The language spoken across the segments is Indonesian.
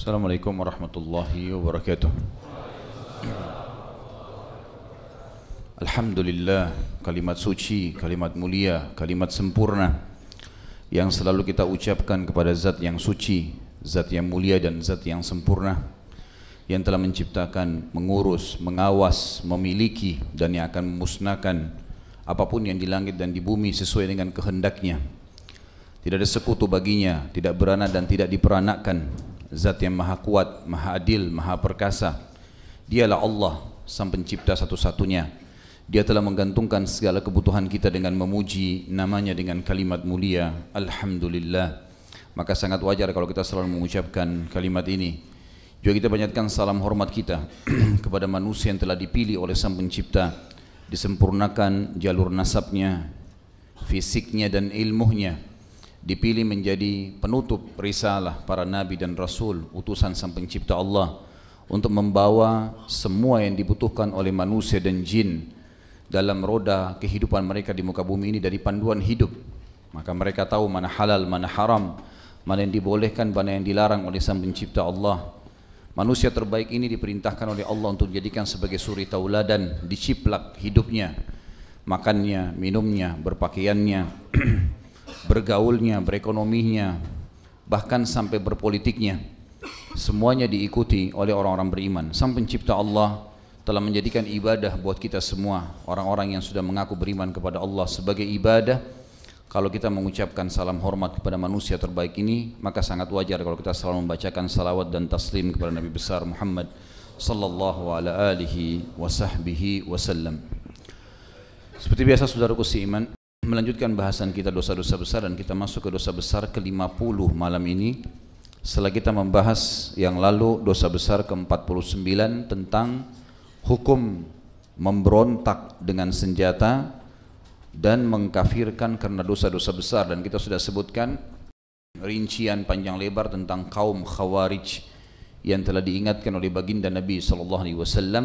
Assalamualaikum warahmatullahi wabarakatuh. Alhamdulillah, kalimat suci, kalimat mulia, kalimat sempurna yang selalu kita ucapkan kepada zat yang suci, zat yang mulia dan zat yang sempurna, yang telah menciptakan, mengurus, mengawas, memiliki dan yang akan memusnahkan apapun yang di langit dan di bumi sesuai dengan kehendaknya. Tidak ada sekutu baginya, tidak beranak dan tidak diperanakkan. Zat yang maha kuat, maha adil, maha perkasa. Dialah Allah, sang pencipta satu-satunya. Dia telah menggantungkan segala kebutuhan kita dengan memuji namanya dengan kalimat mulia, Alhamdulillah. Maka sangat wajar kalau kita selalu mengucapkan kalimat ini. Juga kita banyakkan salam hormat kita kepada manusia yang telah dipilih oleh sang pencipta, disempurnakan jalur nasabnya, fisiknya dan ilmunya, dipilih menjadi penutup risalah para nabi dan rasul, utusan sang pencipta Allah, untuk membawa semua yang dibutuhkan oleh manusia dan jin dalam roda kehidupan mereka di muka bumi ini dari panduan hidup. Maka mereka tahu mana halal, mana haram, mana yang dibolehkan, mana yang dilarang oleh sang pencipta Allah. Manusia terbaik ini diperintahkan oleh Allah untuk dijadikan sebagai suri tauladan, diciplak hidupnya, makannya, minumnya, berpakaiannya, bergaulnya, berekonominya, bahkan sampai berpolitiknya. Semuanya diikuti oleh orang-orang beriman. Sang pencipta Allah telah menjadikan ibadah buat kita semua, orang-orang yang sudah mengaku beriman kepada Allah, sebagai ibadah. Kalau kita mengucapkan salam hormat kepada manusia terbaik ini, maka sangat wajar kalau kita selalu membacakan salawat dan taslim kepada Nabi besar Muhammad sallallahu alaihi wasallam. Seperti biasa, saudaraku seiman, melanjutkan bahasan kita dosa-dosa besar, dan kita masuk ke dosa besar ke-50 malam ini. Setelah kita membahas yang lalu dosa besar ke-49 tentang hukum memberontak dengan senjata dan mengkafirkan karena dosa-dosa besar, dan kita sudah sebutkan rincian panjang lebar tentang kaum Khawarij yang telah diingatkan oleh baginda Nabi SAW,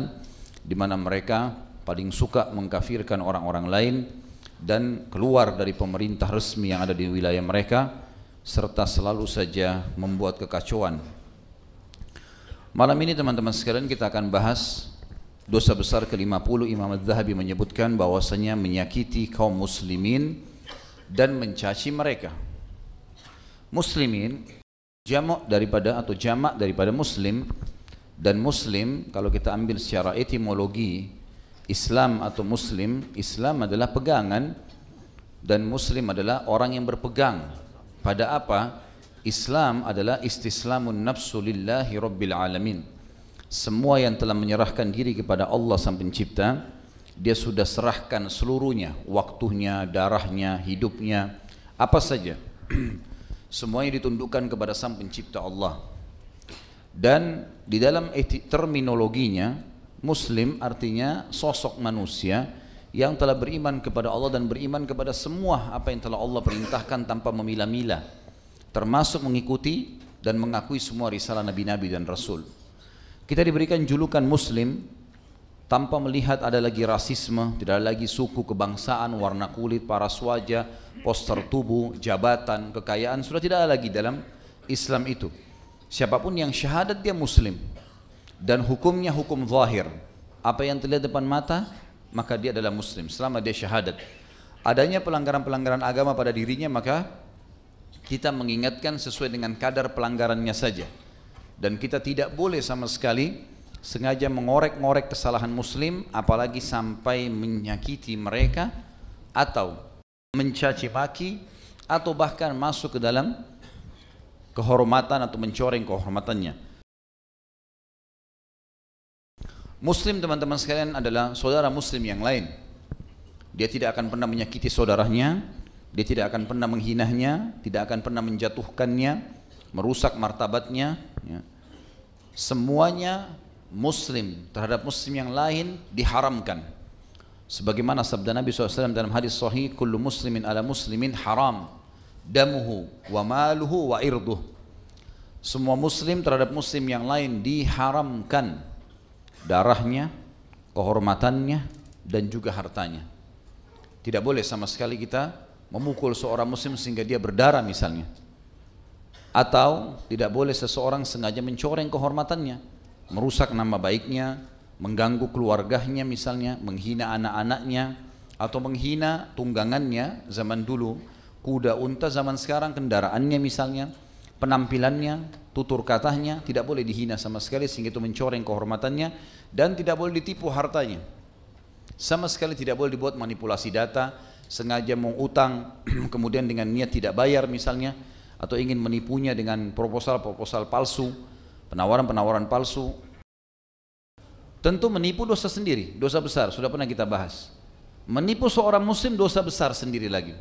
di mana mereka paling suka mengkafirkan orang-orang lain dan keluar dari pemerintah resmi yang ada di wilayah mereka, serta selalu saja membuat kekacauan. Malam ini teman-teman sekalian kita akan bahas dosa besar ke-50. Imam Az-Zahabi menyebutkan bahwasanya menyakiti kaum muslimin dan mencaci mereka. Muslimin jamak daripada muslim, dan muslim kalau kita ambil secara etimologi Islam atau Muslim, Islam adalah pegangan dan Muslim adalah orang yang berpegang pada apa? Islam adalah istislamun nafsu lillahi rabbil alamin. Semua yang telah menyerahkan diri kepada Allah sang pencipta, dia sudah serahkan seluruhnya, waktunya, darahnya, hidupnya, apa saja. Semuanya ditundukkan kepada sang pencipta Allah. Dan di dalam terminologinya, Muslim artinya sosok manusia yang telah beriman kepada Allah dan beriman kepada semua apa yang telah Allah perintahkan tanpa memilah-milah, termasuk mengikuti dan mengakui semua risalah nabi-nabi dan rasul. Kita diberikan julukan Muslim tanpa melihat ada lagi rasisme, tidak ada lagi suku, kebangsaan, warna kulit, paras wajah, poster tubuh, jabatan, kekayaan, sudah tidak ada lagi dalam Islam itu. Siapapun yang syahadat dia Muslim, dan hukumnya hukum zahir, apa yang terlihat depan mata maka dia adalah muslim selama dia syahadat. Adanya pelanggaran-pelanggaran agama pada dirinya, maka kita mengingatkan sesuai dengan kadar pelanggarannya saja, dan kita tidak boleh sama sekali sengaja mengorek-ngorek kesalahan muslim, apalagi sampai menyakiti mereka atau mencaci maki atau bahkan masuk ke dalam kehormatan atau mencoreng kehormatannya. Muslim teman-teman sekalian adalah saudara muslim yang lain. Dia tidak akan pernah menyakiti saudaranya, dia tidak akan pernah menghinanya, tidak akan pernah menjatuhkannya, merusak martabatnya, ya. Semuanya muslim terhadap muslim yang lain diharamkan. Sebagaimana sabda Nabi SAW dalam hadis sahih, kullu muslimin ala muslimin haram damuhu wa maluhu wa irduh. Semua muslim terhadap muslim yang lain diharamkan darahnya, kehormatannya, dan juga hartanya. Tidak boleh sama sekali kita memukul seorang muslim sehingga dia berdarah misalnya. Atau tidak boleh seseorang sengaja mencoreng kehormatannya, merusak nama baiknya, mengganggu keluarganya misalnya, menghina anak-anaknya, atau menghina tunggangannya zaman dulu, kuda unta, zaman sekarang kendaraannya misalnya, penampilannya, tutur katanya tidak boleh dihina sama sekali sehingga itu mencoreng kehormatannya, dan tidak boleh ditipu hartanya. Sama sekali tidak boleh dibuat manipulasi data, sengaja mau utang kemudian dengan niat tidak bayar misalnya, atau ingin menipunya dengan proposal-proposal palsu, penawaran-penawaran palsu. Tentu menipu dosa sendiri, dosa besar, sudah pernah kita bahas. Menipu seorang muslim dosa besar sendiri lagi.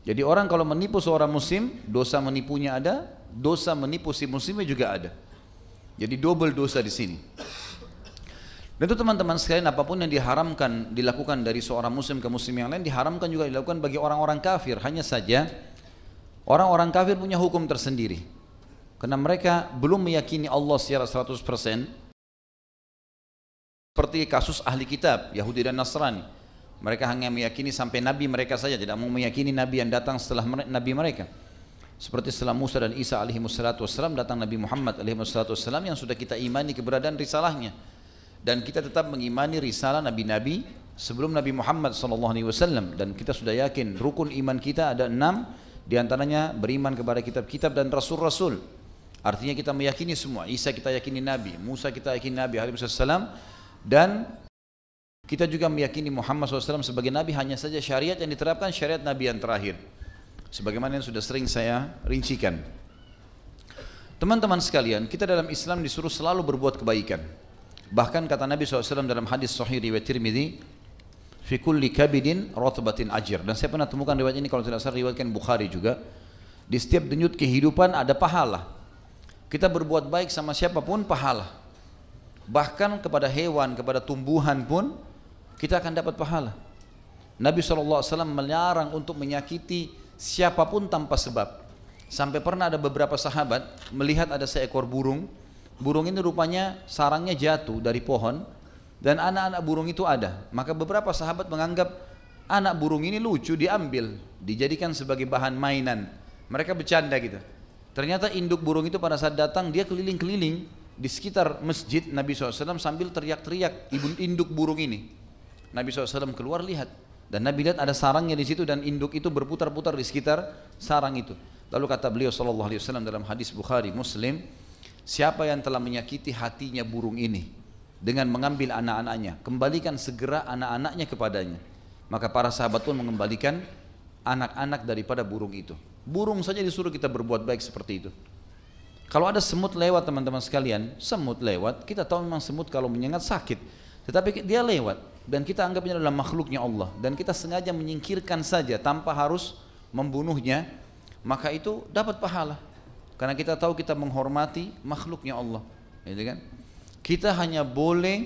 Jadi orang kalau menipu seorang muslim, dosa menipunya ada, dosa menipu si muslimnya juga ada. Jadi double dosa di sini. Dan itu teman-teman sekalian, apapun yang diharamkan dilakukan dari seorang muslim ke muslim yang lain, diharamkan juga dilakukan bagi orang-orang kafir. Hanya saja orang-orang kafir punya hukum tersendiri, karena mereka belum meyakini Allah secara 100%, seperti kasus ahli kitab Yahudi dan Nasrani. Mereka hanya meyakini sampai nabi mereka saja, tidak mau meyakini nabi yang datang setelah nabi mereka. Seperti setelah Musa dan Isa alaihissalam datang Nabi Muhammad alaihissalam yang sudah kita imani keberadaan risalahnya, dan kita tetap mengimani risalah nabi-nabi sebelum Nabi Muhammad SAW. Dan kita sudah yakin rukun iman kita ada 6. Di antaranya beriman kepada kitab-kitab dan rasul-rasul. Artinya kita meyakini semua. Isa kita yakini Nabi, Musa kita yakini Nabi alaihissalam, dan kita juga meyakini Muhammad SAW sebagai Nabi. Hanya saja syariat yang diterapkan syariat Nabi yang terakhir, sebagaimana yang sudah sering saya rincikan. Teman-teman sekalian, kita dalam Islam disuruh selalu berbuat kebaikan. Bahkan kata Nabi SAW dalam hadis Sahih riwayat Tirmidzi, fi kulli kabidin rotbatin ajir. Dan saya pernah temukan riwayat ini, kalau tidak salah riwayatkan Bukhari juga. Di setiap denyut kehidupan ada pahala. Kita berbuat baik sama siapapun pahala. Bahkan kepada hewan, kepada tumbuhan pun kita akan dapat pahala. Nabi SAW melarang untuk menyakiti siapapun tanpa sebab. Sampai pernah ada beberapa sahabat melihat ada seekor burung. Burung ini rupanya sarangnya jatuh dari pohon, dan anak-anak burung itu ada. Maka beberapa sahabat menganggap anak burung ini lucu, diambil, dijadikan sebagai bahan mainan. Mereka bercanda gitu. Ternyata induk burung itu pada saat datang, dia keliling-keliling di sekitar masjid Nabi SAW sambil teriak-teriak induk burung ini. Nabi SAW keluar lihat, dan Nabi lihat ada sarangnya di situ, dan induk itu berputar-putar di sekitar sarang itu. Lalu kata beliau SAW dalam hadis Bukhari Muslim, siapa yang telah menyakiti hatinya burung ini dengan mengambil anak-anaknya, kembalikan segera anak-anaknya kepadanya. Maka para sahabat pun mengembalikan anak-anak daripada burung itu. Burung saja disuruh kita berbuat baik seperti itu. Kalau ada semut lewat teman-teman sekalian, semut lewat, kita tahu memang semut kalau menyengat sakit, tetapi dia lewat dan kita anggapnya adalah makhluknya Allah, dan kita sengaja menyingkirkan saja tanpa harus membunuhnya, maka itu dapat pahala. Karena kita tahu kita menghormati makhluknya Allah, gitu kan? Kita hanya boleh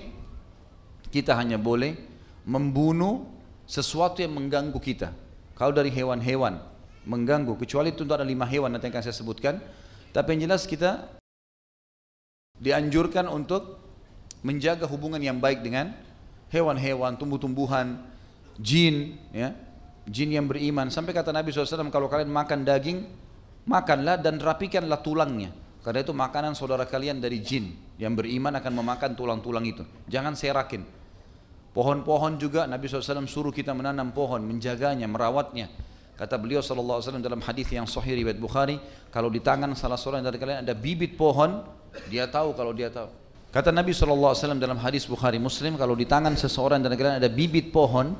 membunuh sesuatu yang mengganggu kita. Kalau dari hewan-hewan mengganggu, kecuali itu ada 5 hewan nanti yang akan saya sebutkan. Tapi yang jelas kita dianjurkan untuk menjaga hubungan yang baik dengan hewan-hewan, tumbuh-tumbuhan, jin, ya, jin yang beriman. Sampai kata Nabi SAW, kalau kalian makan daging, makanlah dan rapikanlah tulangnya. Karena itu makanan saudara kalian dari jin yang beriman akan memakan tulang-tulang itu. Jangan serakin. Pohon-pohon juga Nabi SAW suruh kita menanam pohon, menjaganya, merawatnya. Kata beliau SAW dalam hadis yang sahih riwayat Bukhari, kalau di tangan salah seorang dari kalian ada bibit pohon, dia tahu kalau dia tahu. Kata Nabi SAW dalam hadis Bukhari Muslim, kalau di tangan seseorang dari kalian ada bibit pohon,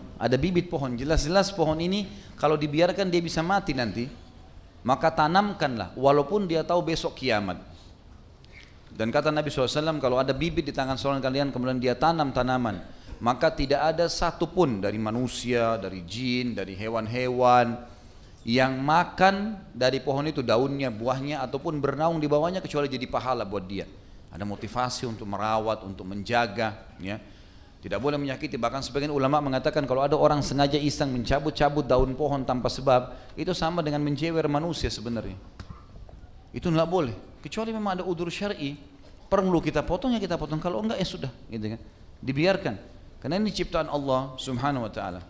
jelas-jelas pohon ini kalau dibiarkan dia bisa mati nanti, maka tanamkanlah walaupun dia tahu besok kiamat. Dan kata Nabi SAW, kalau ada bibit di tangan seorang kalian kemudian dia tanam tanaman, maka tidak ada satupun dari manusia, dari jin, dari hewan-hewan yang makan dari pohon itu, daunnya, buahnya, ataupun bernaung di bawahnya, kecuali jadi pahala buat dia. Ada motivasi untuk merawat, untuk menjaga, ya. Tidak boleh menyakiti. Bahkan sebagian ulama mengatakan kalau ada orang sengaja iseng mencabut-cabut daun pohon tanpa sebab, itu sama dengan menjewer manusia sebenarnya. Itu tidak boleh, kecuali memang ada udzur syar'i, perlu kita potong ya kita potong, kalau enggak ya sudah, gitu kan, dibiarkan. Karena ini ciptaan Allah Subhanahu wa taala.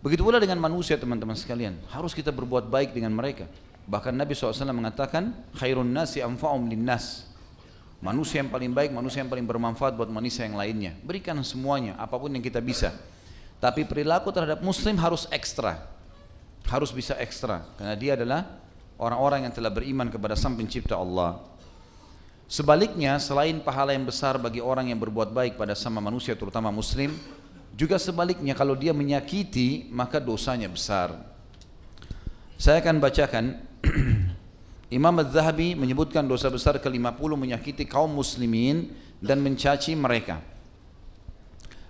Begitu pula dengan manusia teman-teman sekalian, harus kita berbuat baik dengan mereka. Bahkan Nabi SAW mengatakan khairun nasi anfa'um linnas. Manusia yang paling baik, manusia yang paling bermanfaat buat manusia yang lainnya. Berikan semuanya, apapun yang kita bisa. Tapi perilaku terhadap muslim harus ekstra. Harus bisa ekstra. Karena dia adalah orang-orang yang telah beriman kepada Sang Pencipta Allah. Sebaliknya, selain pahala yang besar bagi orang yang berbuat baik pada sama manusia, terutama muslim, juga sebaliknya kalau dia menyakiti, maka dosanya besar. Saya akan bacakan. Imam Az-Zahabi menyebutkan dosa besar ke-50 menyakiti kaum muslimin dan mencaci mereka.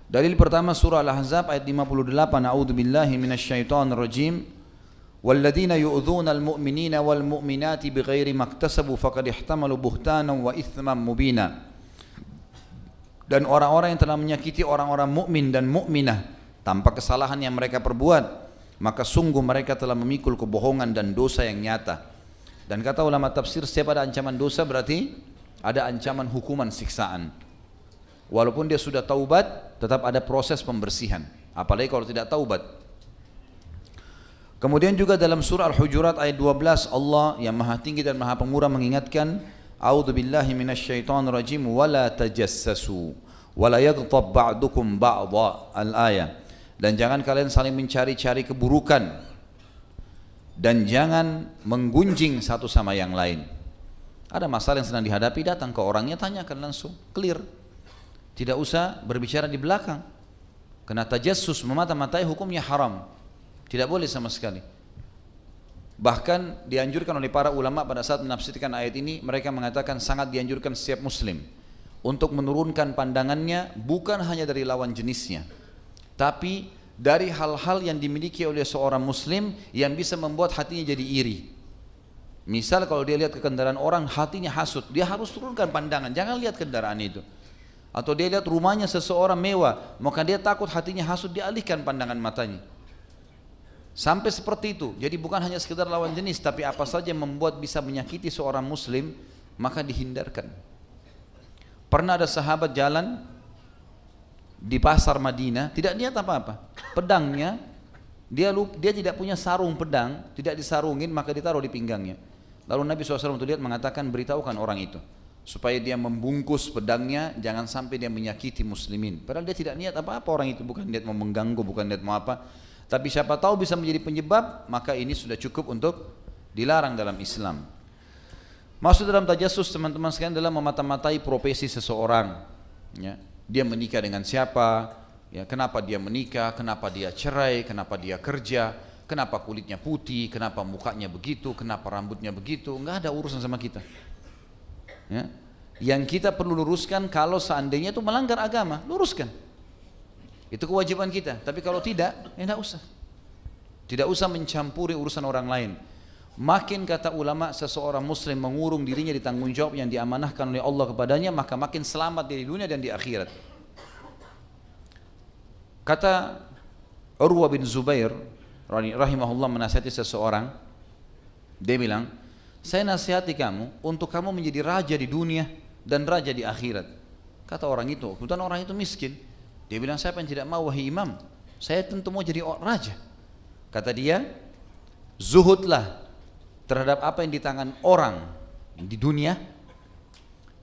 Dalil pertama surah Al-Ahzab ayat 58, A'udzubillahi minasyaitonir rajim. Walladzina yu'dzuna al-mu'minina wal mu'minati bighairi maktasabu faqad ihtamalu buhtanan wa itsman mubina. Dan orang-orang yang telah menyakiti orang-orang mukmin dan mukminah tanpa kesalahan yang mereka perbuat, maka sungguh mereka telah memikul kebohongan dan dosa yang nyata. Dan kata ulama tafsir, setiap ada ancaman dosa berarti ada ancaman hukuman siksaan. Walaupun dia sudah taubat, tetap ada proses pembersihan. Apalagi kalau tidak taubat. Kemudian juga dalam surah Al-Hujurat ayat 12, Allah yang maha tinggi dan maha pemurah mengingatkan, A'udzubillahi minasyaitonir rajim wala tajassasu wala yaghtab ba'dukum ba'dha, al-ayah. Dan jangan kalian saling mencari-cari keburukan dan jangan menggunjing satu sama yang lain. Ada masalah yang sedang dihadapi, datang ke orangnya, tanyakan langsung, clear. Tidak usah berbicara di belakang. Karena tajassus, memata-matai, hukumnya haram. Tidak boleh sama sekali. Bahkan dianjurkan oleh para ulama pada saat menafsirkan ayat ini, mereka mengatakan sangat dianjurkan setiap muslim untuk menurunkan pandangannya bukan hanya dari lawan jenisnya, tapi dari hal-hal yang dimiliki oleh seorang muslim yang bisa membuat hatinya jadi iri. Misal kalau dia lihat ke kendaraan orang, hatinya hasut, dia harus turunkan pandangan, jangan lihat kendaraan itu. Atau dia lihat rumahnya seseorang mewah, maka dia takut hatinya hasut, dialihkan pandangan matanya. Sampai seperti itu. Jadi bukan hanya sekedar lawan jenis, tapi apa saja yang membuat bisa menyakiti seorang muslim, maka dihindarkan. Pernah ada sahabat jalan di pasar Madinah, tidak lihat apa-apa. Pedangnya, dia tidak punya sarung pedang, tidak disarungin, maka ditaruh di pinggangnya. Lalu Nabi SAW untuk lihat mengatakan, beritahukan orang itu supaya dia membungkus pedangnya, jangan sampai dia menyakiti muslimin. Padahal dia tidak niat apa-apa orang itu, bukan niat mau mengganggu, bukan niat mau apa. Tapi siapa tahu bisa menjadi penyebab, maka ini sudah cukup untuk dilarang dalam Islam. Maksud dalam tajassus teman-teman sekalian adalah memata-matai profesi seseorang. Ya. Dia menikah dengan siapa, ya, kenapa dia menikah, kenapa dia cerai, kenapa dia kerja, kenapa kulitnya putih, kenapa mukanya begitu, kenapa rambutnya begitu. Enggak ada urusan sama kita. Ya. Yang kita perlu luruskan kalau seandainya itu melanggar agama, luruskan. Itu kewajiban kita. Tapi kalau tidak, ya tidak usah. Tidak usah mencampuri urusan orang lain. Makin kata ulama seseorang muslim mengurung dirinya di tanggung jawab yang diamanahkan oleh Allah kepadanya, maka makin selamat di dunia dan di akhirat. Kata Urwah bin Zubair rahimahullah menasihati seseorang, dia bilang, saya nasihati kamu untuk kamu menjadi raja di dunia dan raja di akhirat. Kata orang itu, kebetulan orang itu miskin. Dia bilang, siapa yang tidak mau wahai imam? Saya tentu mau jadi raja. Kata dia, zuhudlah terhadap apa yang di tangan orang di dunia,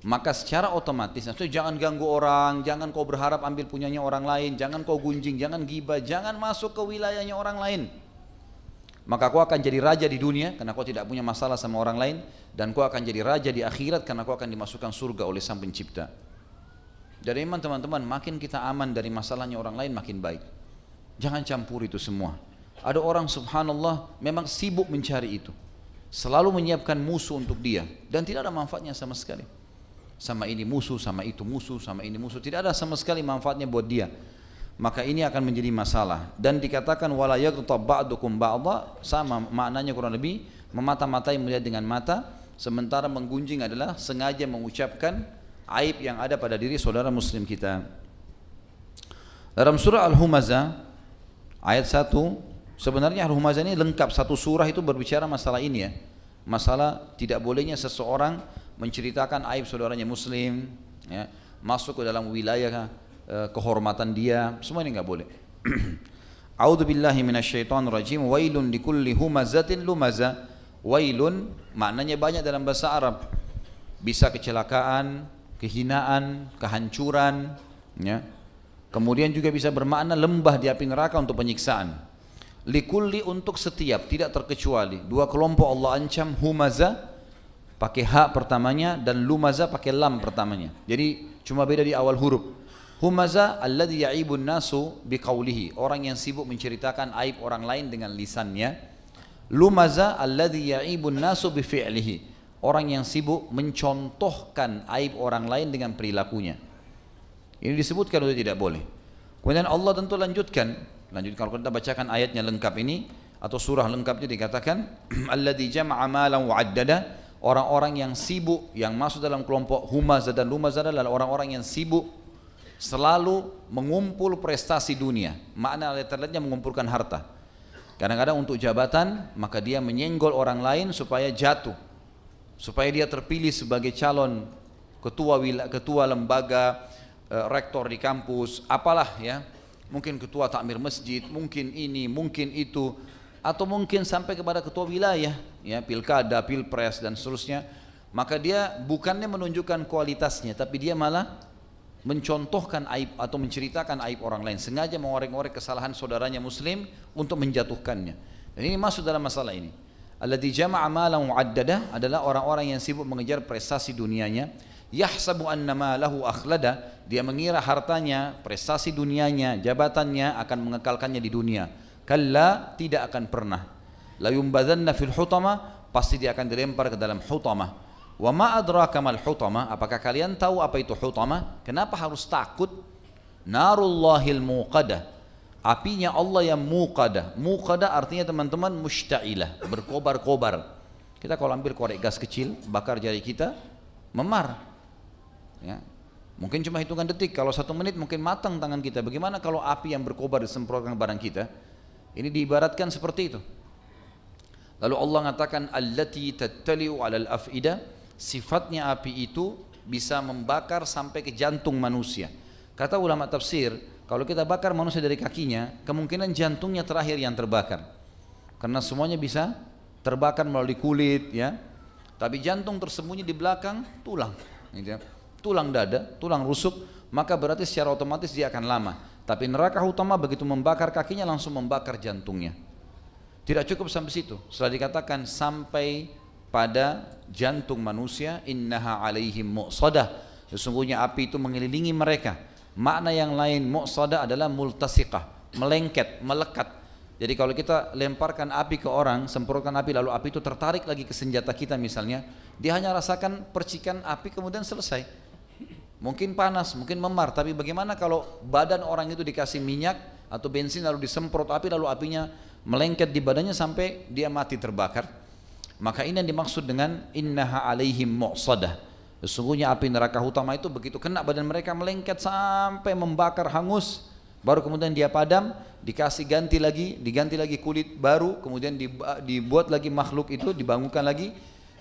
maka secara otomatis, maksudnya jangan ganggu orang, jangan kau berharap ambil punyanya orang lain, jangan kau gunjing, jangan gibah, jangan masuk ke wilayahnya orang lain. Maka kau akan jadi raja di dunia karena kau tidak punya masalah sama orang lain, dan kau akan jadi raja di akhirat karena kau akan dimasukkan surga oleh Sang Pencipta. Jadi iman teman-teman, makin kita aman dari masalahnya orang lain makin baik. Jangan campur itu semua. Ada orang subhanallah memang sibuk mencari itu, selalu menyiapkan musuh untuk dia dan tidak ada manfaatnya sama sekali. Sama ini musuh, sama itu musuh, sama ini musuh, tidak ada sama sekali manfaatnya buat dia. Maka ini akan menjadi masalah. Dan dikatakan wala yaghtab ba'dukum ba'dha, sama maknanya kurang lebih memata-matai, melihat dengan mata, sementara menggunjing adalah sengaja mengucapkan aib yang ada pada diri saudara muslim kita. Dalam surah Al-Humazah ayat 1, sebenarnya Al-Humazah ini lengkap, satu surah itu berbicara masalah ini ya. Masalah tidak bolehnya seseorang menceritakan aib saudaranya muslim, ya, masuk ke dalam wilayah kehormatan dia, semua ini enggak boleh. A'udzubillahi minasyaitonir rajim. Wailun likulli humazatin lumazah Wailun maknanya banyak dalam bahasa Arab. Bisa kecelakaan, kehinaan, kehancuran, ya. Kemudian juga bisa bermakna lembah di api neraka untuk penyiksaan. Likulli untuk setiap, tidak terkecuali. Dua kelompok Allah ancam, humaza pakai ha pertamanya dan lumaza pakai lam pertamanya. Jadi cuma beda di awal huruf. Humaza alladhi ya'ibun nasu biqaulihi, orang yang sibuk menceritakan aib orang lain dengan lisannya. Lumaza alladhi ya'ibun nasu bifi'lihi, orang yang sibuk mencontohkan aib orang lain dengan perilakunya. Ini disebutkan atau tidak boleh. Kemudian Allah tentu lanjutkan kalau kita bacakan ayatnya lengkap ini atau surah lengkapnya dikatakan alladzi jama'a malan wa 'addada, orang-orang yang sibuk yang masuk dalam kelompok humaza dan lumaza adalah orang-orang yang sibuk selalu mengumpul prestasi dunia. Makna ayat-ayatnya mengumpulkan harta. Kadang-kadang untuk jabatan maka dia menyenggol orang lain supaya jatuh, supaya dia terpilih sebagai calon ketua lembaga, rektor di kampus, apalah ya, mungkin ketua takmir masjid, mungkin ini, mungkin itu, atau mungkin sampai kepada ketua wilayah, ya, pilkada, pilpres dan seterusnya. Maka dia bukannya menunjukkan kualitasnya, tapi dia malah mencontohkan aib atau menceritakan aib orang lain, sengaja mengorek-ngorek kesalahan saudaranya muslim untuk menjatuhkannya. Dan ini masuk dalam masalah ini. Alladzi jama'a malan wa 'addada adalah orang-orang yang sibuk mengejar prestasi dunianya. Yahsabu annama lahu akhlada, dia mengira hartanya, prestasi dunianya, jabatannya akan mengekalkannya di dunia. Kalla, tidak akan pernah. La yumbadzanna fil hutama, pasti dia akan dilempar ke dalam hutama. Wa ma adraka mal hutama, apakah kalian tahu apa itu hutama? Kenapa harus takut? Narullahil muqadah, apinya Allah yang muqadah. Muqadah artinya teman-teman mushta'ilah, berkobar-kobar. Kita kalau ambil korek gas kecil, bakar jari kita, memar. Ya, mungkin cuma hitungan detik, kalau 1 menit mungkin matang tangan kita. Bagaimana kalau api yang berkobar disemprotkan ke badan kita? Ini diibaratkan seperti itu. Lalu Allah mengatakan allati tattali'u 'alal af'idah, sifatnya api itu bisa membakar sampai ke jantung manusia. Kata ulama tafsir, kalau kita bakar manusia dari kakinya, kemungkinan jantungnya terakhir yang terbakar, karena semuanya bisa terbakar melalui kulit, ya. Tapi jantung tersembunyi di belakang tulang, gitu ya. Tulang dada, tulang rusuk, maka berarti secara otomatis dia akan lama. Tapi neraka utama begitu membakar kakinya langsung membakar jantungnya. Tidak cukup sampai situ. Setelah dikatakan sampai pada jantung manusia, innaha alaihim mu'sadah, sesungguhnya api itu mengelilingi mereka. Makna yang lain mu'sadah adalah multasiqah, melengket, melekat. Jadi kalau kita lemparkan api ke orang, semprotkan api, lalu api itu tertarik lagi ke senjata kita misalnya, dia hanya rasakan percikan api kemudian selesai. Mungkin panas, mungkin memar, tapi bagaimana kalau badan orang itu dikasih minyak atau bensin lalu disemprot api, lalu apinya melengket di badannya sampai dia mati terbakar. Maka ini yang dimaksud dengan innaha alaihim mu'sadah. Sesungguhnya api neraka utama itu begitu kena badan mereka melengket sampai membakar hangus, baru kemudian dia padam, dikasih diganti lagi kulit baru, kemudian dibuat lagi makhluk itu, dibangunkan lagi,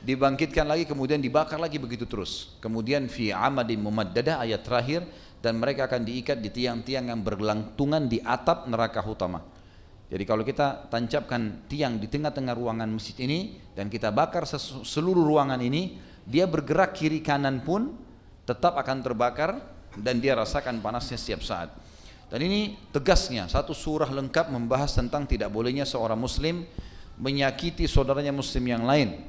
dibangkitkan lagi, kemudian dibakar lagi, begitu terus. Kemudian fi amadin mumaddadah, ayat terakhir, dan mereka akan diikat di tiang-tiang yang bergelantungan di atap neraka utama. Jadi kalau kita tancapkan tiang di tengah-tengah ruangan masjid ini dan kita bakar seluruh ruangan ini, dia bergerak kiri kanan pun tetap akan terbakar dan dia rasakan panasnya setiap saat. Dan ini tegasnya satu surah lengkap membahas tentang tidak bolehnya seorang muslim menyakiti saudaranya muslim yang lain,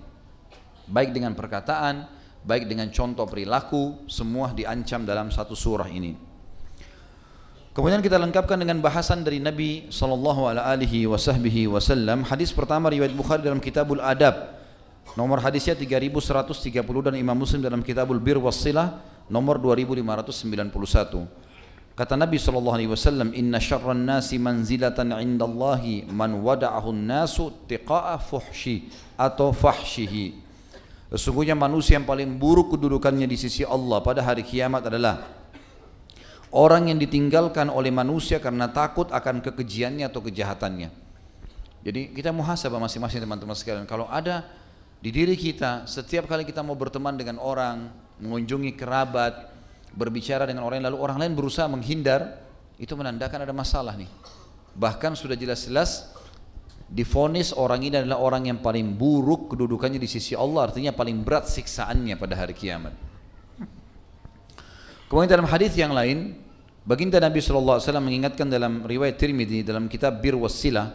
baik dengan perkataan, baik dengan contoh perilaku, semua diancam dalam satu surah ini. Kemudian kita lengkapkan dengan bahasan dari Nabi SAW. Hadis pertama riwayat Bukhari dalam Kitabul Adab, nomor hadisnya 3130, dan Imam Muslim dalam Kitabul Bir Wassilah nomor 2591. Kata Nabi SAW, inna syarran nasi manzilatan indallahi man wada'ahun nasu tiqa'a fuhshi atau fahshihi. Sesungguhnya manusia yang paling buruk kedudukannya di sisi Allah pada hari kiamat adalah orang yang ditinggalkan oleh manusia karena takut akan kekejiannya atau kejahatannya. Jadi kita muhasabah masing-masing teman-teman sekalian. Kalau ada di diri kita, setiap kali kita mau berteman dengan orang, mengunjungi kerabat, berbicara dengan orang lalu orang lain berusaha menghindar, itu menandakan ada masalah nih. Bahkan sudah jelas-jelas divonis orang ini adalah orang yang paling buruk kedudukannya di sisi Allah, artinya paling berat siksaannya pada hari kiamat. Kemudian dalam hadis yang lain, baginda Nabi SAW mengingatkan dalam riwayat Tirmidzi dalam kitab Bir Wassilah,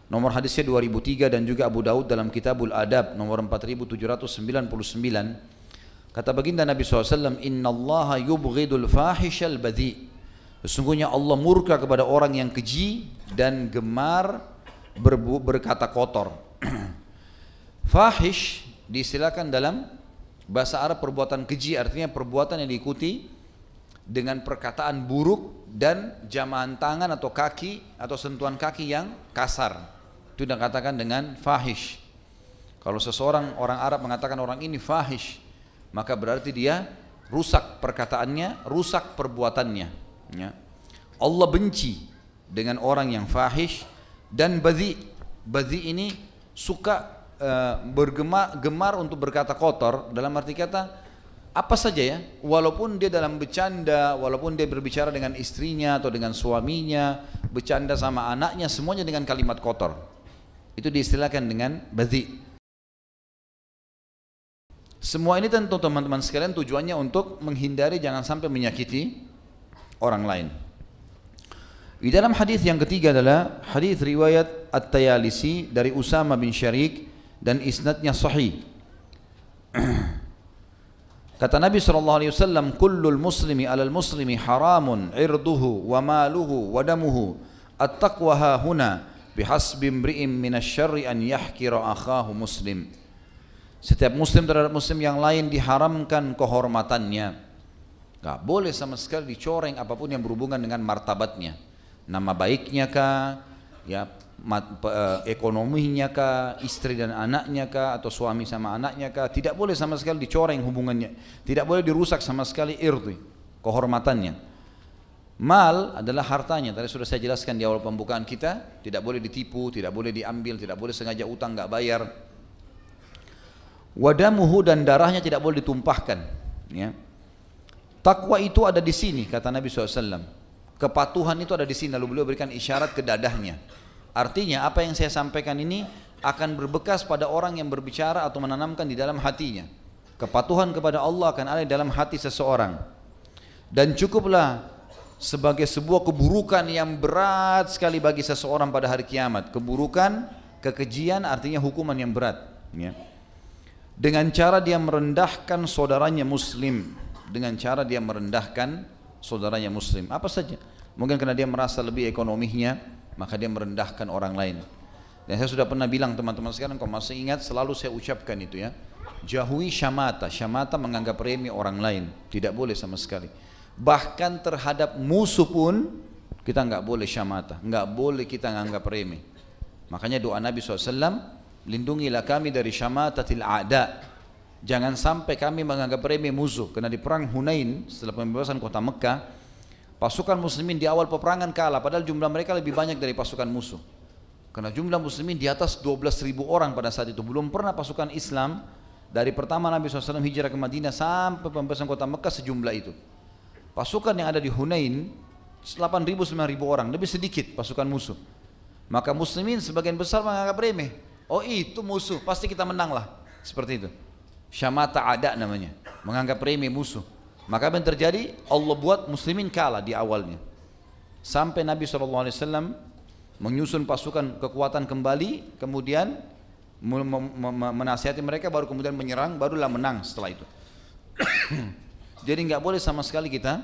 nomor hadisnya 2003, dan juga Abu Daud dalam Kitabul Adab nomor 4799, kata baginda Nabi SAW, Inna allaha yubghidul fahishal badhi. Sesungguhnya Allah murka kepada orang yang keji dan gemar berkata kotor. Fahish diistilahkan dalam bahasa Arab perbuatan keji, artinya perbuatan yang diikuti dengan perkataan buruk dan jamahan tangan atau kaki atau sentuhan kaki yang kasar. Itu dikatakan dengan fahish. Kalau seseorang, orang Arab mengatakan orang ini fahish, maka berarti dia rusak perkataannya, rusak perbuatannya, ya. Allah benci dengan orang yang fahish dan badhi. Badhi ini suka gemar untuk berkata kotor, dalam arti kata apa saja ya, walaupun dia dalam bercanda, walaupun dia berbicara dengan istrinya atau dengan suaminya, bercanda sama anaknya, semuanya dengan kalimat kotor. Itu diistilahkan dengan badhi. Semua ini tentu teman-teman sekalian tujuannya untuk menghindari jangan sampai menyakiti orang lain. Di dalam hadis yang ketiga adalah hadis riwayat At-Tayalisi dari Usama bin Syarik dan isnadnya sahih. Kata Nabi SAW, kullul muslimi alal muslimi haramun irduhu wa maluhu wa damuhu at-taqwa hahuna bihasbi imri'in minasyarri an yahkira akhahu muslim. Setiap muslim terhadap muslim yang lain diharamkan kehormatannya. Gak boleh sama sekali dicoreng apapun yang berhubungan dengan martabatnya, nama baiknya kah, ya, ekonominya kah, istri dan anaknya kah, atau suami sama anaknya kah, tidak boleh sama sekali dicoreng hubungannya, tidak boleh dirusak sama sekali irdi, kehormatannya. Mal adalah hartanya, tadi sudah saya jelaskan di awal pembukaan kita, tidak boleh ditipu, tidak boleh diambil, tidak boleh sengaja utang nggak bayar. Wadamuhu, dan darahnya tidak boleh ditumpahkan, ya. Takwa itu ada di sini, kata Nabi SAW. Kepatuhan itu ada di sini, lalu beliau berikan isyarat ke dadahnya. Artinya apa yang saya sampaikan ini akan berbekas pada orang yang berbicara atau menanamkan di dalam hatinya. Kepatuhan kepada Allah akan ada di dalam hati seseorang. Dan cukuplah sebagai sebuah keburukan yang berat sekali bagi seseorang pada hari kiamat. Keburukan, kekejian artinya hukuman yang berat, ya. Dengan cara dia merendahkan saudaranya muslim, dengan cara dia merendahkan saudaranya muslim, apa saja. Mungkin karena dia merasa lebih ekonominya, maka dia merendahkan orang lain. Dan saya sudah pernah bilang teman-teman sekalian, kalau masih ingat, selalu saya ucapkan itu ya, jauhi syamata. Syamata menganggap remeh orang lain, tidak boleh sama sekali. Bahkan terhadap musuh pun kita nggak boleh syamata, nggak boleh kita menganggap remeh. Makanya doa Nabi SAW, lindungilah kami dari syamatatil a'da. Jangan sampai kami menganggap remeh musuh. Karena di perang Hunain, setelah pembebasan kota Mekah, pasukan muslimin di awal peperangan kalah, padahal jumlah mereka lebih banyak dari pasukan musuh. Karena jumlah muslimin di atas 12.000 orang pada saat itu. Belum pernah pasukan Islam dari pertama Nabi SAW hijrah ke Madinah sampai pembebasan kota Mekah sejumlah itu. Pasukan yang ada di Hunain 8.000-9.000 orang, lebih sedikit pasukan musuh. Maka muslimin sebagian besar menganggap remeh. Oh itu musuh, pasti kita menang lah. Seperti itu. Syamata ada namanya, menganggap remeh musuh. Maka apa yang terjadi? Allah buat muslimin kalah di awalnya. Sampai Nabi SAW menyusun pasukan kekuatan kembali, kemudian menasihati mereka, baru kemudian menyerang, barulah menang setelah itu. Jadi nggak boleh sama sekali kita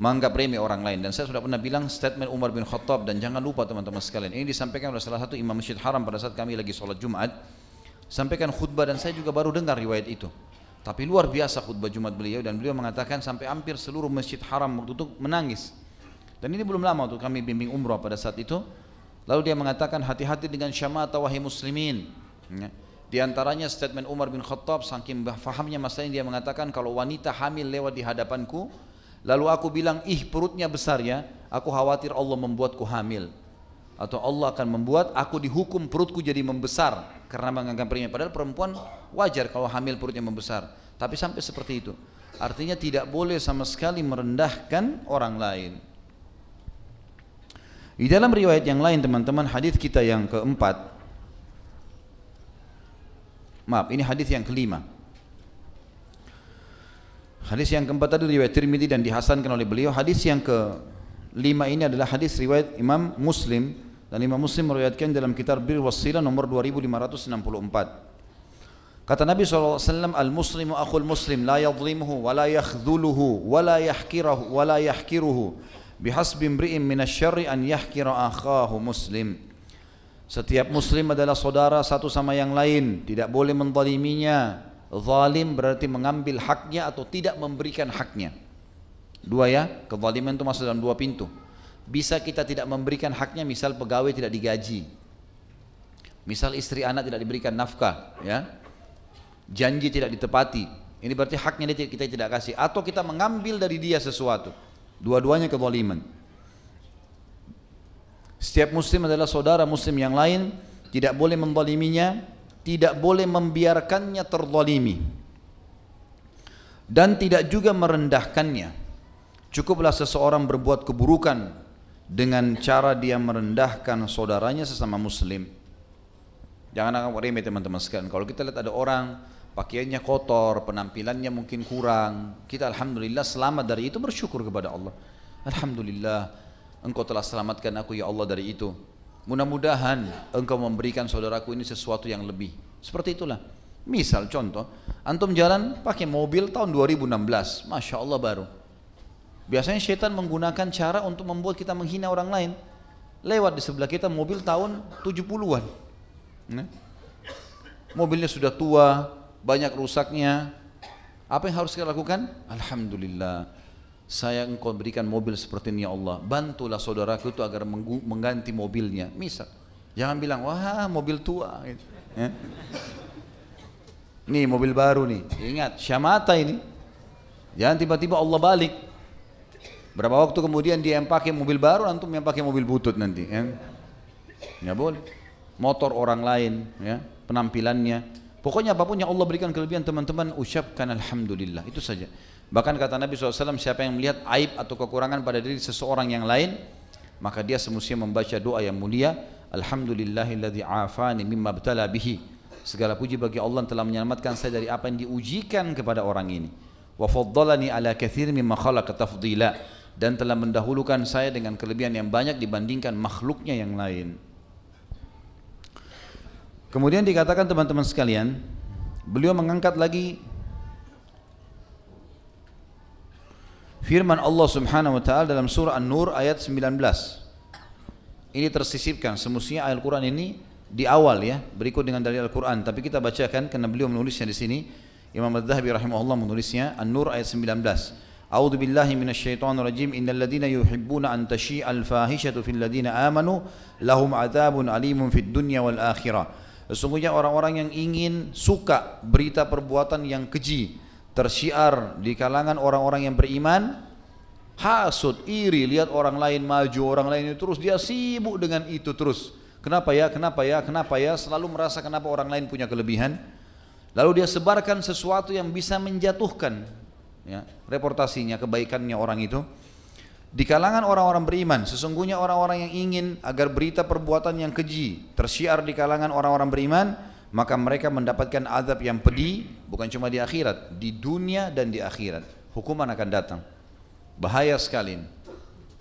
menganggap remeh orang lain. Dan saya sudah pernah bilang statement Umar bin Khattab, dan jangan lupa teman-teman sekalian, ini disampaikan oleh salah satu imam Masjid Haram pada saat kami lagi sholat Jumat. Sampaikan khutbah, dan saya juga baru dengar riwayat itu. Tapi luar biasa khutbah Jumat beliau, dan beliau mengatakan sampai hampir seluruh Masjid Haram waktu itu menangis. Dan ini belum lama untuk kami bimbing umrah pada saat itu. Lalu dia mengatakan, hati-hati dengan syamata wahai muslimin. Di antaranya statement Umar bin Khattab, saking fahamnya masalah ini, dia mengatakan, kalau wanita hamil lewat di hadapanku, lalu aku bilang, ih perutnya besar ya, aku khawatir Allah membuatku hamil, atau Allah akan membuat aku dihukum perutku jadi membesar karena menganggap remeh. Padahal perempuan wajar kalau hamil perutnya membesar, tapi sampai seperti itu. Artinya tidak boleh sama sekali merendahkan orang lain. Di dalam riwayat yang lain teman-teman, hadis kita yang keempat, maaf ini hadis yang kelima. Hadis yang keempat tadi riwayat Tirmidzi dan dihasankan oleh beliau. Hadis yang kelima ini adalah hadis riwayat Imam Muslim, dan Imam Muslim meriwayatkan dalam kitab Bir Wassilah nomor 2564. Kata Nabi SAW, al-muslimu akhul muslim, la yadhlimuhu, wa la yakhdhuluhu, wa la yahkirahu, wa la yahkiruhu, bihasbi imri'in minasyarri an yahkira akhahu muslim. Setiap muslim adalah saudara satu sama yang lain, tidak boleh menzaliminya. Zalim berarti mengambil haknya atau tidak memberikan haknya. Dua ya, kezaliman itu masuk dalam dua pintu. Bisa kita tidak memberikan haknya, misal pegawai tidak digaji, misal istri anak tidak diberikan nafkah, ya, janji tidak ditepati, ini berarti haknya dia kita tidak kasih, atau kita mengambil dari dia sesuatu. Dua-duanya kezaliman. Setiap muslim adalah saudara muslim yang lain, tidak boleh menzaliminya, tidak boleh membiarkannya terzalimi, dan tidak juga merendahkannya. Cukuplah seseorang berbuat keburukan dengan cara dia merendahkan saudaranya sesama muslim. Jangan anggap remeh teman-teman sekalian. Kalau kita lihat ada orang pakaiannya kotor, penampilannya mungkin kurang, kita alhamdulillah selamat dari itu, bersyukur kepada Allah. Alhamdulillah, engkau telah selamatkan aku ya Allah dari itu. Mudah-mudahan engkau memberikan saudaraku ini sesuatu yang lebih. Seperti itulah. Misal contoh, antum jalan pakai mobil tahun 2016, Masya Allah baru. Biasanya syaitan menggunakan cara untuk membuat kita menghina orang lain. Lewat di sebelah kita mobil tahun 70-an. Mobilnya sudah tua, banyak rusaknya. Apa yang harus kita lakukan? Alhamdulillah, saya engkau berikan mobil seperti ini ya Allah, bantulah saudaraku itu agar mengganti mobilnya. Misal, jangan bilang wah mobil tua gitu. Ya. Nih mobil baru nih, ingat syamata ini. Jangan tiba-tiba Allah balik. Berapa waktu kemudian dia yang pakai mobil baru, antum yang pakai mobil butut nanti, ya. Nggak boleh. Motor orang lain, ya, penampilannya. Pokoknya apapun yang Allah berikan kelebihan teman-teman, ucapkan alhamdulillah, itu saja. Bahkan kata Nabi SAW, siapa yang melihat aib atau kekurangan pada diri seseorang yang lain, maka dia semestinya membaca doa yang mulia, alhamdulillahilladzi afani mimma btala bihi. Segala puji bagi Allah yang telah menyelamatkan saya dari apa yang diujikan kepada orang ini. Wa faddalani ala katsir mimma khalaqa tafdila, dan telah mendahulukan saya dengan kelebihan yang banyak dibandingkan makhluknya yang lain. Kemudian dikatakan teman-teman sekalian, beliau mengangkat lagi firman Allah Subhanahu wa taala dalam surah An-Nur ayat 19. Ini tersisipkan, semestinya ayat Al-Qur'an ini di awal ya, berikut dengan dalil Al-Qur'an, tapi kita bacakan karena beliau menulisnya di sini. Imam Adz-Dzahabi rahimahullah menulisnya An-Nur ayat 19. A'udzu billahi minasyaitonir rajim. Innal ladzina yuhibbuna an tashi'al fahishatu fil ladzina amanu lahum 'adzabun alimun fid dunya wal akhirah. Sesungguhnya orang-orang yang ingin suka berita perbuatan yang keji tersyiar di kalangan orang-orang yang beriman, hasud, iri, lihat orang lain maju, orang lain itu terus dia sibuk dengan itu terus. Kenapa ya, kenapa ya, kenapa ya, selalu merasa kenapa orang lain punya kelebihan. Lalu dia sebarkan sesuatu yang bisa menjatuhkan ya, reportasinya, kebaikannya orang itu di kalangan orang-orang beriman. Sesungguhnya orang-orang yang ingin agar berita perbuatan yang keji tersyiar di kalangan orang-orang beriman, maka mereka mendapatkan azab yang pedih, bukan cuma di akhirat, di dunia dan di akhirat. Hukuman akan datang. Bahaya sekali.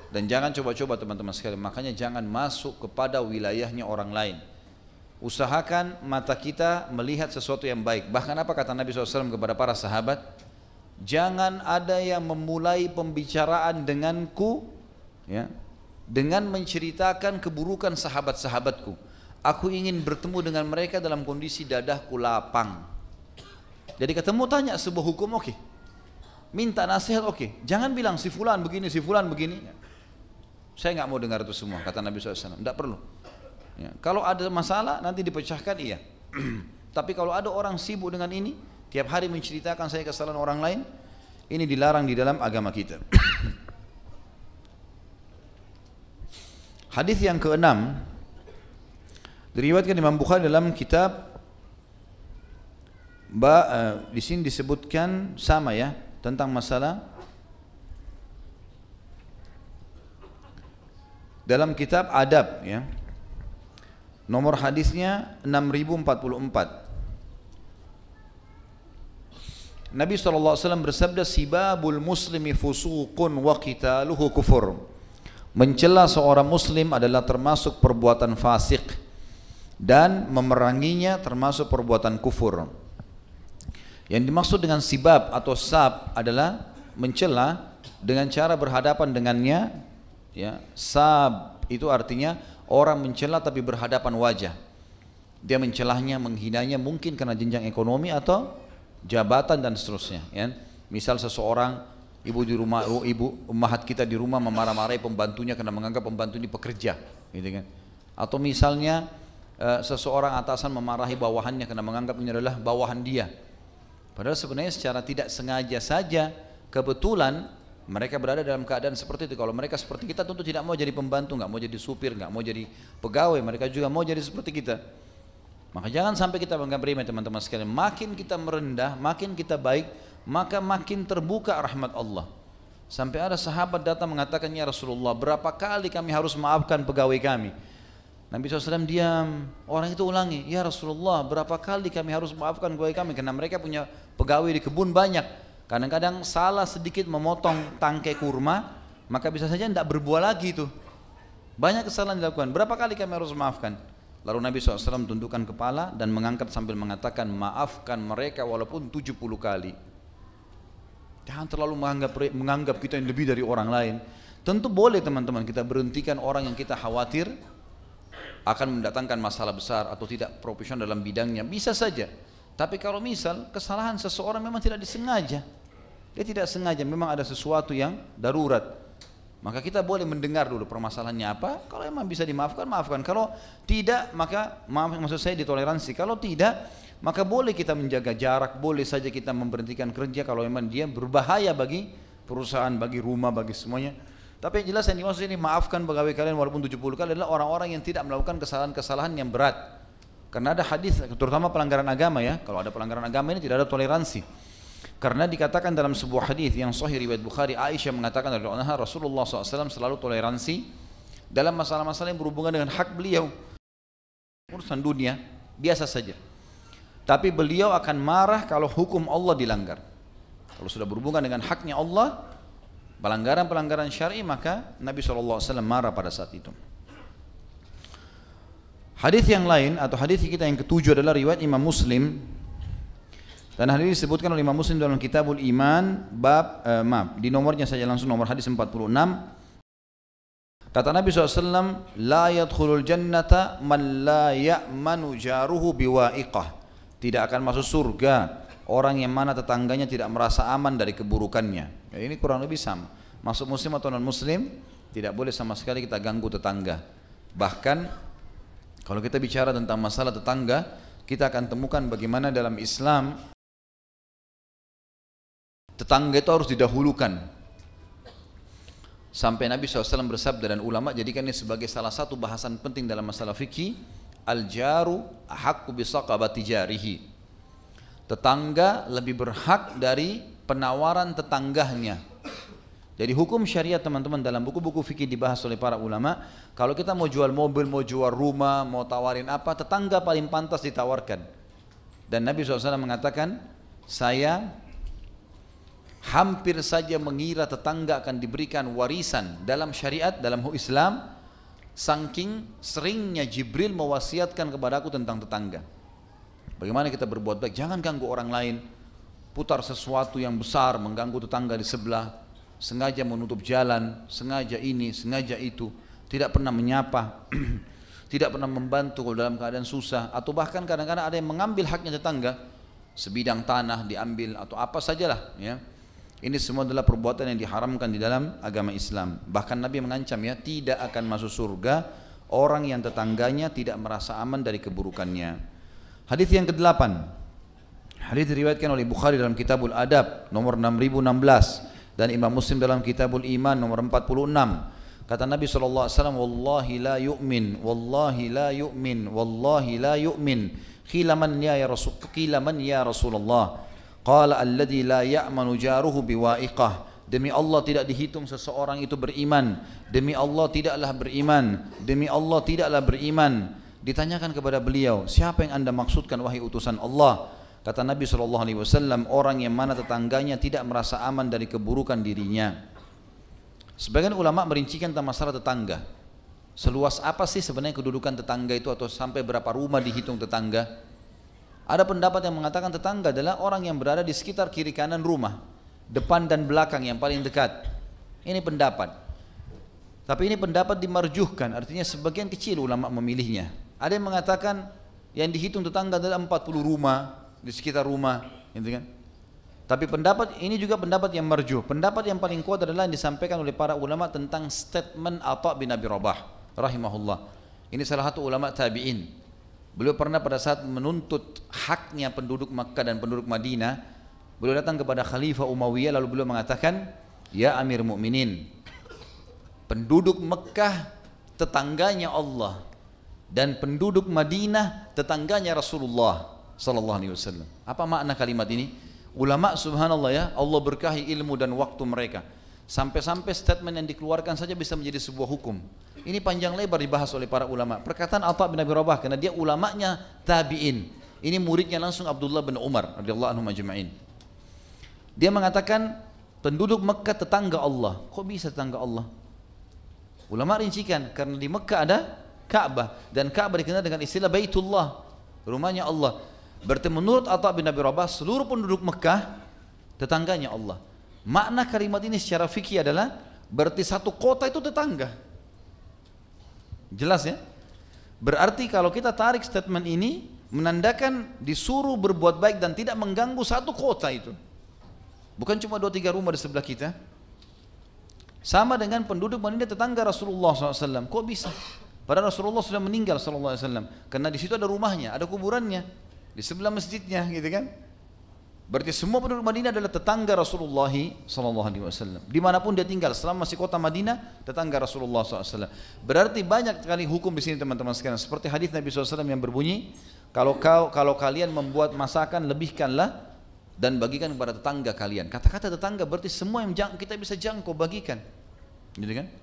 Dan jangan coba-coba teman-teman sekalian, makanya jangan masuk kepada wilayahnya orang lain. Usahakan mata kita melihat sesuatu yang baik. Bahkan apa kata Nabi SAW kepada para sahabat? Jangan ada yang memulai pembicaraan denganku ya, dengan menceritakan keburukan sahabat-sahabatku. Aku ingin bertemu dengan mereka dalam kondisi dadahku lapang. Jadi ketemu tanya sebuah hukum, oke. Minta nasihat, oke. Jangan bilang si fulan begini, si fulan begini. Saya nggak mau dengar itu semua, kata Nabi SAW. Tidak perlu. Ya, kalau ada masalah nanti dipecahkan, iya. Tapi kalau ada orang sibuk dengan ini, tiap hari menceritakan saya kesalahan orang lain, ini dilarang di dalam agama kita. Hadis yang ke-6 diriwayatkan Imam Bukhari dalam kitab di sini disebutkan sama ya tentang masalah dalam kitab Adab ya. Nomor hadisnya 6044. Nabi SAW bersabda, sibabul muslimi fusuqun wa qitaluhu kufur. Mencela seorang muslim adalah termasuk perbuatan fasik dan memeranginya termasuk perbuatan kufur. Yang dimaksud dengan sibab atau sab adalah mencela dengan cara berhadapan dengannya ya. Sab itu artinya orang mencela tapi berhadapan wajah. Dia mencelahnya, menghinanya mungkin karena jenjang ekonomi atau jabatan dan seterusnya ya. Misal seseorang ibu di rumah, ibu ummahat kita di rumah memarah-marahi pembantunya karena menganggap pembantu ini pekerja gitu kan. Atau misalnya seseorang atasan memarahi bawahannya karena menganggap ini adalah bawahan dia. Padahal sebenarnya secara tidak sengaja saja, kebetulan mereka berada dalam keadaan seperti itu. Kalau mereka seperti kita tentu tidak mau jadi pembantu, nggak mau jadi supir, nggak mau jadi pegawai. Mereka juga mau jadi seperti kita. Maka jangan sampai kita menganggap remeh teman-teman sekalian. Makin kita merendah, makin kita baik, maka makin terbuka rahmat Allah. Sampai ada sahabat datang mengatakan, ya Rasulullah, berapa kali kami harus maafkan pegawai kami? Nabi SAW diam. Orang itu ulangi, ya Rasulullah, berapa kali kami harus maafkan pegawai kami? Karena mereka punya pegawai di kebun banyak. Kadang-kadang salah sedikit memotong tangkai kurma, maka bisa saja tidak berbuah lagi itu. Banyak kesalahan dilakukan. Berapa kali kami harus maafkan? Lalu Nabi SAW tundukkan kepala dan mengangkat sambil mengatakan, maafkan mereka walaupun 70 kali. Jangan terlalu menganggap kita yang lebih dari orang lain. Tentu boleh teman-teman kita berhentikan orang yang kita khawatir akan mendatangkan masalah besar atau tidak profesional dalam bidangnya, bisa saja. Tapi kalau misal kesalahan seseorang memang tidak disengaja, dia tidak sengaja, memang ada sesuatu yang darurat, maka kita boleh mendengar dulu permasalahannya apa. Kalau memang bisa dimaafkan, maafkan. Kalau tidak, maka maaf, maksud saya ditoleransi. Kalau tidak, maka boleh kita menjaga jarak, boleh saja kita memberhentikan kerja kalau memang dia berbahaya bagi perusahaan, bagi rumah, bagi semuanya. Tapi yang jelas yang dimaksud ini, maafkan pegawai kalian walaupun 70 kali adalah orang-orang yang tidak melakukan kesalahan-kesalahan yang berat. Karena ada hadis, terutama pelanggaran agama ya. Kalau ada pelanggaran agama ini tidak ada toleransi. Karena dikatakan dalam sebuah hadis yang sahih riwayat Bukhari, Aisyah mengatakan dari Rasulullah SAW selalu toleransi dalam masalah-masalah yang berhubungan dengan hak beliau. Urusan dunia biasa saja. Tapi beliau akan marah kalau hukum Allah dilanggar. Kalau sudah berhubungan dengan haknya Allah, pelanggaran-pelanggaran syar'i, maka Nabi SAW marah pada saat itu. Hadis yang lain atau hadis kita yang ketujuh adalah riwayat Imam Muslim. Dan hal ini disebutkan oleh Imam Muslim dalam Kitabul Iman bab di nomornya saja langsung nomor hadis 46. Kata Nabi SAW, la yadkhulul jannata man la ya'manu jaruhu biwa'iqah. Tidak akan masuk surga orang yang mana tetangganya tidak merasa aman dari keburukannya. Ya, ini kurang lebih sama. Masuk muslim atau non muslim, tidak boleh sama sekali kita ganggu tetangga. Bahkan kalau kita bicara tentang masalah tetangga, kita akan temukan bagaimana dalam Islam tetangga itu harus didahulukan. Sampai Nabi SAW bersabda dan ulama jadikan ini sebagai salah satu bahasan penting dalam masalah fikih, al-jaru ahaqqu bisaqabati jarihi. Tetangga lebih berhak dari penawaran tetangganya. Jadi hukum syariat teman-teman dalam buku-buku fikih dibahas oleh para ulama, kalau kita mau jual mobil, mau jual rumah, mau tawarin apa, tetangga paling pantas ditawarkan. Dan Nabi SAW mengatakan, saya hampir saja mengira tetangga akan diberikan warisan dalam syariat, dalam Islam, saking seringnya Jibril mewasiatkan kepada aku tentang tetangga. Bagaimana kita berbuat baik, jangan ganggu orang lain, putar sesuatu yang besar mengganggu tetangga di sebelah, sengaja menutup jalan, sengaja ini, sengaja itu, tidak pernah menyapa, tidak pernah membantu kalau dalam keadaan susah, atau bahkan kadang-kadang ada yang mengambil haknya tetangga, sebidang tanah diambil atau apa sajalah ya. Ini semua adalah perbuatan yang diharamkan di dalam agama Islam. Bahkan Nabi mengancam ya, tidak akan masuk surga orang yang tetangganya tidak merasa aman dari keburukannya. Hadis yang ke-8. Hadis diriwayatkan oleh Bukhari dalam Kitabul Adab nomor 6016 dan Imam Muslim dalam Kitabul Iman nomor 46. Kata Nabi SAW, wallahi la yu'min, wallahi la yu'min, wallahi la yu'min. Qila man ya Rasulullah. Qala alladhi la ya'manu jaruhu biwa'iqah Demi Allah tidak dihitung seseorang itu beriman. Demi Allah tidaklah beriman. Demi Allah tidaklah beriman. Ditanyakan kepada beliau, siapa yang anda maksudkan wahai utusan Allah? Kata Nabi SAW, orang yang mana tetangganya tidak merasa aman dari keburukan dirinya. Sebagian ulama merincikan tentang masalah tetangga. Seluas apa sih sebenarnya kedudukan tetangga itu, atau sampai berapa rumah dihitung tetangga? Ada pendapat yang mengatakan tetangga adalah orang yang berada di sekitar kiri kanan rumah, depan dan belakang yang paling dekat. Ini pendapat. Tapi ini pendapat dimarjuhkan, artinya sebagian kecil ulama memilihnya. Ada yang mengatakan yang dihitung tetangga adalah 40 rumah di sekitar rumah, gitu kan? Tapi pendapat ini juga pendapat yang marjuh. Pendapat yang paling kuat adalah yang disampaikan oleh para ulama tentang statement Atha bin Abi Rabah rahimahullah. Ini salah satu ulama tabi'in. Beliau pernah pada saat menuntut haknya penduduk Makkah dan penduduk Madinah, beliau datang kepada Khalifah Umayyah lalu beliau mengatakan, "Ya Amir Mukminin, penduduk Makkah tetangganya Allah dan penduduk Madinah tetangganya Rasulullah sallallahu alaihi wasallam." Apa makna kalimat ini? Ulama subhanallah ya, Allah berkahi ilmu dan waktu mereka. Sampai-sampai statement yang dikeluarkan saja bisa menjadi sebuah hukum. Ini panjang lebar dibahas oleh para ulama. Perkataan Atha bin Abi Rabah, karena dia ulamanya tabi'in. Ini muridnya langsung Abdullah bin Umar radhiyallahu anhum ajma'in. Dia mengatakan penduduk Mekah tetangga Allah. Kok bisa tetangga Allah? Ulama rincikan, karena di Mekah ada Ka'bah, dan Ka'bah dikenal dengan istilah Baitullah, rumahnya Allah. Berarti menurut Atha bin Abi Rabah, seluruh penduduk Mekah tetangganya Allah. Makna kalimat ini secara fikih adalah berarti satu kota itu tetangga. Jelas ya? Berarti kalau kita tarik statement ini menandakan disuruh berbuat baik dan tidak mengganggu satu kota itu. Bukan cuma 2-3 rumah di sebelah kita. Sama dengan penduduk Madinah tetangga Rasulullah SAW. Kok bisa? Padahal Rasulullah sudah meninggal SAW. Karena di situ ada rumahnya, ada kuburannya, di sebelah masjidnya, gitu kan? Berarti semua penduduk Madinah adalah tetangga Rasulullah SAW. Dimanapun dia tinggal, selama masih kota Madinah, tetangga Rasulullah SAW. Berarti banyak sekali hukum di sini teman-teman sekalian. Seperti hadis Nabi SAW yang berbunyi, kalau kalian membuat masakan, lebihkanlah dan bagikan kepada tetangga kalian. Kata-kata tetangga berarti semua yang kita bisa jangkau bagikan, gitu kan?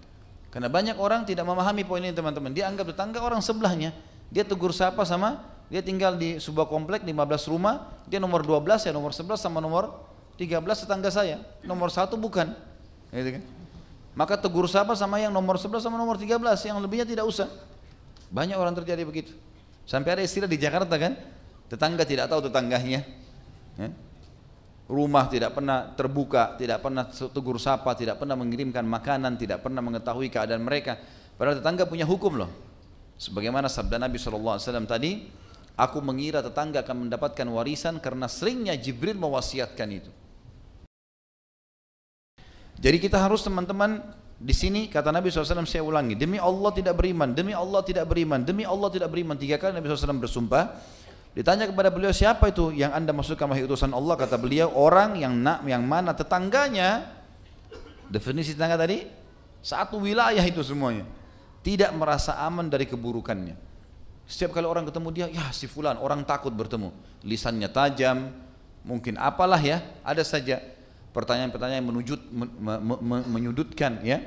Karena banyak orang tidak memahami poin ini teman-teman. Dia anggap tetangga orang sebelahnya. Dia tegur sapa sama. Dia tinggal di sebuah komplek 15 rumah, dia nomor 12 ya nomor 11 sama nomor 13 tetangga saya, nomor 1 bukan, gitu kan? Maka tegur sapa sama yang nomor 11 sama nomor 13, yang lebihnya tidak usah. Banyak orang terjadi begitu. Sampai ada istilah di Jakarta kan, tetangga tidak tahu tetangganya, ya? Rumah tidak pernah terbuka, tidak pernah tegur sapa, tidak pernah mengirimkan makanan, tidak pernah mengetahui keadaan mereka. Padahal tetangga punya hukum loh. Sebagaimana sabda Nabi SAW tadi, aku mengira tetangga akan mendapatkan warisan karena seringnya Jibril mewasiatkan itu. Jadi kita harus teman-teman di sini kata Nabi SAW, saya ulangi, demi Allah tidak beriman, demi Allah tidak beriman, demi Allah tidak beriman. 3 kali Nabi SAW bersumpah. Ditanya kepada beliau, siapa itu yang anda maksudkan wahai utusan Allah? Kata beliau, orang yang mana tetangganya, definisi tetangga tadi, satu wilayah itu semuanya, tidak merasa aman dari keburukannya. Setiap kali orang ketemu dia, ya si fulan, orang takut bertemu. Lisannya tajam, mungkin apalah ya, ada saja pertanyaan-pertanyaan yang menyudutkan ya.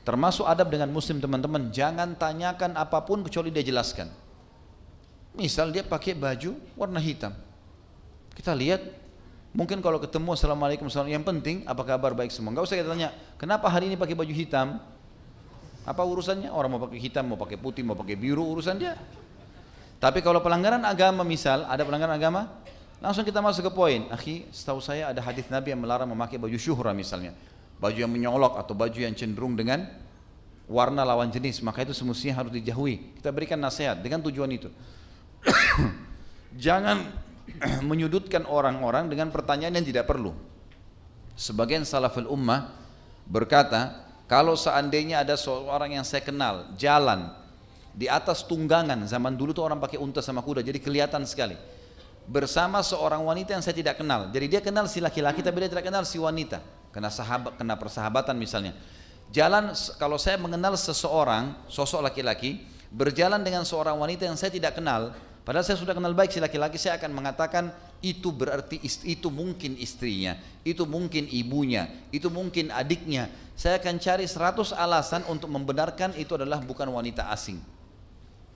Termasuk adab dengan muslim teman-teman, jangan tanyakan apapun kecuali dia jelaskan. Misal dia pakai baju warna hitam, kita lihat, mungkin kalau ketemu assalamualaikum, yang penting apa kabar, baik semua. Enggak usah kita tanya, kenapa hari ini pakai baju hitam? Apa urusannya? Orang mau pakai hitam, mau pakai putih, mau pakai biru, urusan dia. Tapi kalau pelanggaran agama, misal ada pelanggaran agama, langsung kita masuk ke poin. Akhi, setahu saya ada hadis Nabi yang melarang memakai baju syuhra misalnya, baju yang menyolok atau baju yang cenderung dengan warna lawan jenis, maka itu semestinya harus dijauhi. Kita berikan nasihat dengan tujuan itu. Jangan menyudutkan orang-orang dengan pertanyaan yang tidak perlu. Sebagian salaful ummah berkata, kalau seandainya ada seorang yang saya kenal jalan di atas tunggangan, zaman dulu tuh orang pakai unta sama kuda, jadi kelihatan sekali, bersama seorang wanita yang saya tidak kenal. Jadi dia kenal si laki-laki tapi dia tidak kenal si wanita, kena persahabatan misalnya. Jalan, kalau saya mengenal seseorang, sosok laki-laki, Berjalan dengan seorang wanita yang saya tidak kenal, padahal saya sudah kenal baik si laki-laki, saya akan mengatakan itu berarti itu mungkin istrinya, itu mungkin ibunya, itu mungkin adiknya. Saya akan cari 100 alasan untuk membenarkan itu adalah bukan wanita asing.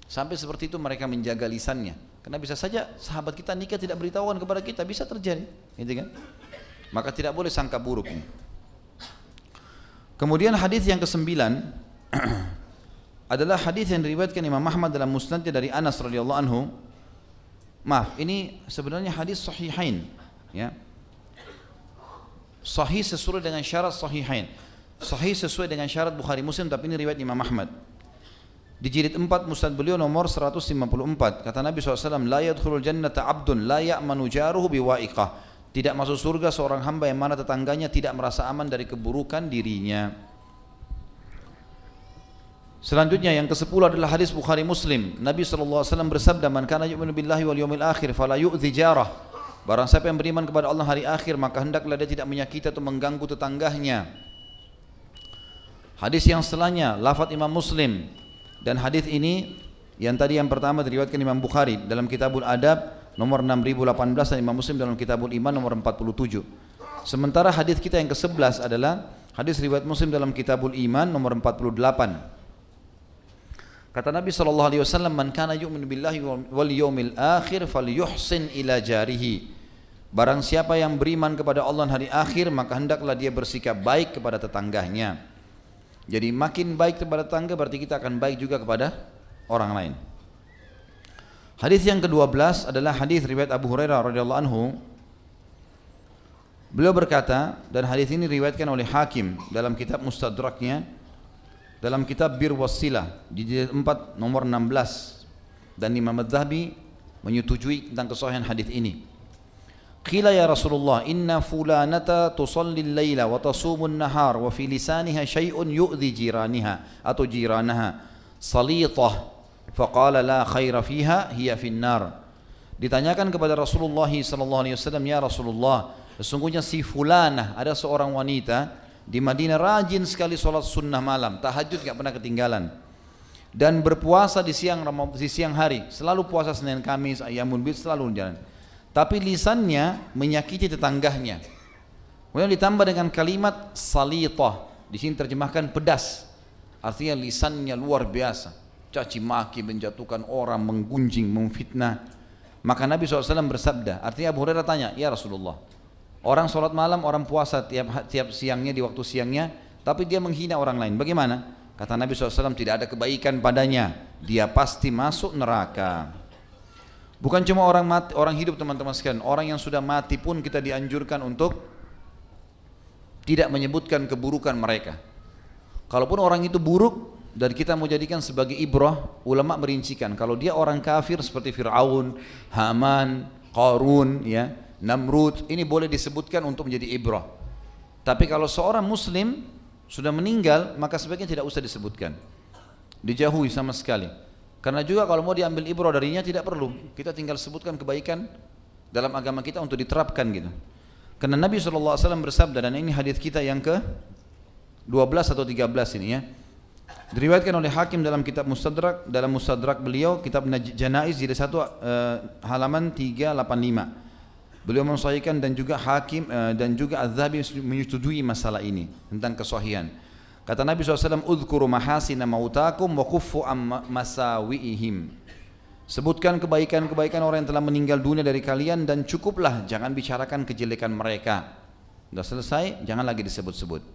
Sampai seperti itu mereka menjaga lisannya. Karena bisa saja sahabat kita nikah tidak beritahukan kepada kita, bisa terjadi, gitu kan? Maka tidak boleh sangka buruk ini. Kemudian hadis yang ke-9 adalah hadis yang diriwayatkan Imam Ahmad dalam musnadnya dari Anas radhiyallahu anhu. Maaf, ini sebenarnya hadis sahihain, ya. Sahih sesuai dengan syarat sahihain. Sahih sesuai dengan syarat Bukhari Muslim, tapi ini riwayat Imam Ahmad. Di jilid 4 musnad beliau nomor 154, kata Nabi SAW, la yadkhulul jannata abdun la ya'manu jaruhu biwa'iqah. Tidak masuk surga seorang hamba yang mana tetangganya tidak merasa aman dari keburukan dirinya. Selanjutnya yang ke-10 adalah hadis Bukhari Muslim. Nabi SAW bersabda, man kana yu'minu billahi wal yawmil akhir fala yu'dhi jarah. Barang siapa yang beriman kepada Allah hari akhir, maka hendaklah dia tidak menyakiti atau mengganggu tetangganya. Hadis yang setelahnya lafaz Imam Muslim, dan hadis ini yang tadi yang pertama diriwayatkan Imam Bukhari dalam Kitabul Adab nomor 6018 dan Imam Muslim dalam Kitabul Iman nomor 47. Sementara hadis kita yang ke-11 adalah hadis riwayat Muslim dalam Kitabul Iman nomor 48. Kata Nabi SAW, man kana yu'minu billahi wal yawmil akhir falyuhsin ila jarihi. Barang siapa yang beriman kepada Allah dan hari akhir, maka hendaklah dia bersikap baik kepada tetangganya. Jadi makin baik kepada tetangga berarti kita akan baik juga kepada orang lain. Hadis yang ke-12 adalah hadis riwayat Abu Hurairah radhiyallahu anhu. Beliau berkata, dan hadis ini diriwayatkan oleh Hakim dalam kitab Mustadraknya, dalam kitab Bir Wassilah di jilid 4 nomor 16, dan Imam Adz-Dzahabi menyetujui tentang kesahihan hadis ini. Qila ya Rasulullah, inna fulanata tusalli al-laila wa tasumu an-nahar wa fi lisaniha syai'un yu'dhi jiraniha atau jiranaha salitah, faqala la khaira fiha hiya fin-nar. Ditanyakan kepada Rasulullah SAW, ya Rasulullah, sesungguhnya si fulanah, ada seorang wanita di Madinah rajin sekali sholat sunnah malam, tahajud gak pernah ketinggalan, dan berpuasa di siang hari, selalu puasa Senin Kamis, Ayyamul Bid, selalu jalan. Tapi lisannya menyakiti tetangganya. Kemudian ditambah dengan kalimat salitah, di sini terjemahkan pedas, artinya lisannya luar biasa, caci maki, menjatuhkan orang, menggunjing, memfitnah. Maka Nabi SAW bersabda, artinya Abu Hurairah tanya, ya Rasulullah, orang sholat malam, orang puasa tiap siangnya, di waktu siangnya, tapi dia menghina orang lain, bagaimana? Kata Nabi SAW, tidak ada kebaikan padanya, dia pasti masuk neraka. Bukan cuma orang mati, orang hidup teman-teman sekalian, orang yang sudah mati pun kita dianjurkan untuk tidak menyebutkan keburukan mereka. Kalaupun orang itu buruk dan kita mau jadikan sebagai ibrah, ulama merincikan, kalau dia orang kafir seperti Fir'aun, Haman, Qarun, ya, Namrud, ini boleh disebutkan untuk menjadi ibrah. Tapi kalau seorang muslim sudah meninggal, maka sebaiknya tidak usah disebutkan, dijauhi sama sekali. Karena juga kalau mau diambil ibrah darinya tidak perlu, kita tinggal sebutkan kebaikan dalam agama kita untuk diterapkan gitu. Karena Nabi SAW bersabda, dan ini hadis kita yang ke 12 atau 13 ini ya, diriwayatkan oleh Hakim dalam kitab Mustadrak, dalam Mustadrak beliau, kitab Janaiz jilid 1 halaman 385. Beliau mensahihkan, dan juga Hakim dan juga Adz-Dzahabi menyetujui masalah ini tentang kesahihan. Kata Nabi SAW, udhkuru mahasina mautakum wa kuffu masawi'ihim. Sebutkan kebaikan-kebaikan orang yang telah meninggal dunia dari kalian, dan cukuplah, jangan bicarakan kejelekan mereka. Sudah selesai, jangan lagi disebut-sebut.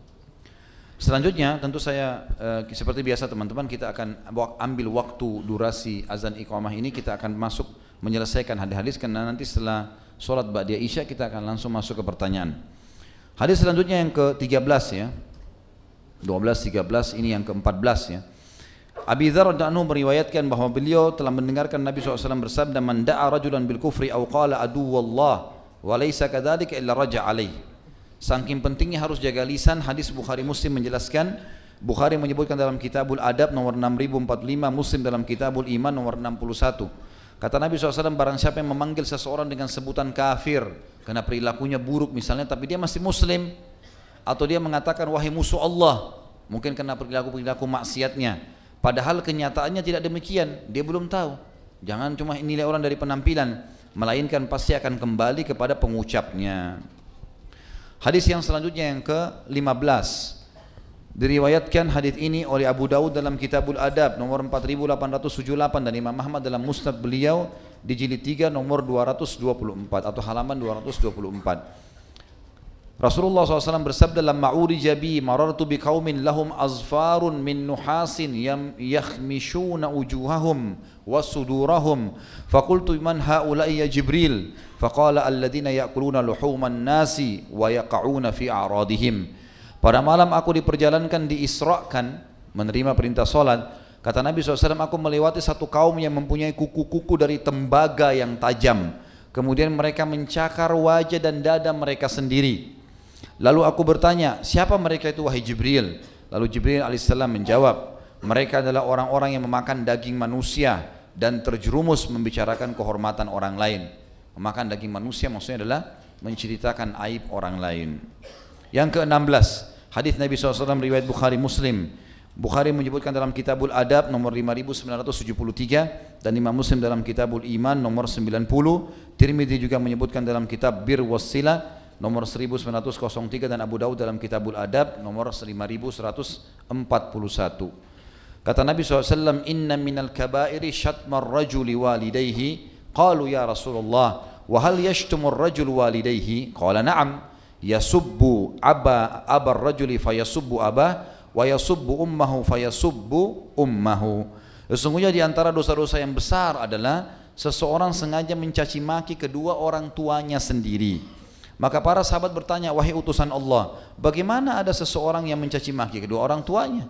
Selanjutnya tentu saya seperti biasa teman-teman, kita akan ambil waktu durasi azan iqamah ini, kita akan masuk menyelesaikan hadis-hadis, karena nanti setelah sholat ba'da isya kita akan langsung masuk ke pertanyaan. Hadis selanjutnya yang ke-13 ya, 12, 13, ini yang ke-14 ya. Abi Dzar radhiyallahu anhu meriwayatkan bahwa beliau telah mendengarkan Nabi SAW bersabda, man da'a rajulan bil kufri aw qala aduwallah wa laysa kadzalika illa raja' alaih. Saking pentingnya harus jaga lisan, hadis Bukhari Muslim menjelaskan. Bukhari menyebutkan dalam Kitabul Adab nomor 6045, Muslim dalam Kitabul Iman nomor 61. Kata Nabi SAW, barang siapa yang memanggil seseorang dengan sebutan kafir karena perilakunya buruk misalnya, tapi dia masih muslim, atau dia mengatakan wahai musuh Allah, mungkin karena perilaku maksiatnya, Padahal kenyataannya tidak demikian, dia belum tahu. Jangan cuma nilai orang dari penampilan, melainkan pasti akan kembali kepada pengucapnya. Hadis yang selanjutnya yang ke-15. Diriwayatkan hadis ini oleh Abu Daud dalam Kitabul Adab nomor 4878 dan Imam Ahmad dalam Musnad beliau di jilid 3 nomor 224 atau halaman 224. Rasulullah SAW bersabda, "Lamma urija bi marartu bi qaumin lahum azfarun min nuhasin yakhmishuna wujuhahum wa sudurahum faqultu man haula'i ya Jibril faqala alladhina ya'kuluna luhuman nasi wa yaqa'una fi a'radihim." Pada malam aku diperjalankan, diisrakan, menerima perintah solat. Kata Nabi SAW, aku melewati satu kaum yang mempunyai kuku-kuku dari tembaga yang tajam. Kemudian mereka mencakar wajah dan dada mereka sendiri. Lalu aku bertanya, siapa mereka itu wahai Jibril? Lalu Jibril alaihissalam menjawab, mereka adalah orang-orang yang memakan daging manusia dan terjerumus membicarakan kehormatan orang lain. Memakan daging manusia maksudnya adalah menceritakan aib orang lain. Yang ke-16, hadis Nabi SAW riwayat Bukhari Muslim. Bukhari menyebutkan dalam Kitabul Adab nomor 5973 dan Imam Muslim dalam Kitabul Iman nomor 90. Tirmidzi juga menyebutkan dalam Kitab Bir Wassila nomor 1903 dan Abu Daud dalam Kitabul Adab nomor 5141. Kata Nabi SAW, inna minal kabairi syatmar rajuli walidayhi. Qalu ya Rasulullah, wa hal yashtumur rajul walidayhi? Qala na'am. Yasubbu abar rajuli fayasubbu abah wa yasubbu ummahu fayasubbu ummahu. Sesungguhnya di antara dosa-dosa yang besar adalah seseorang sengaja mencaci maki kedua orang tuanya sendiri. Maka para sahabat bertanya, wahai utusan Allah, bagaimana ada seseorang yang mencaci maki kedua orang tuanya?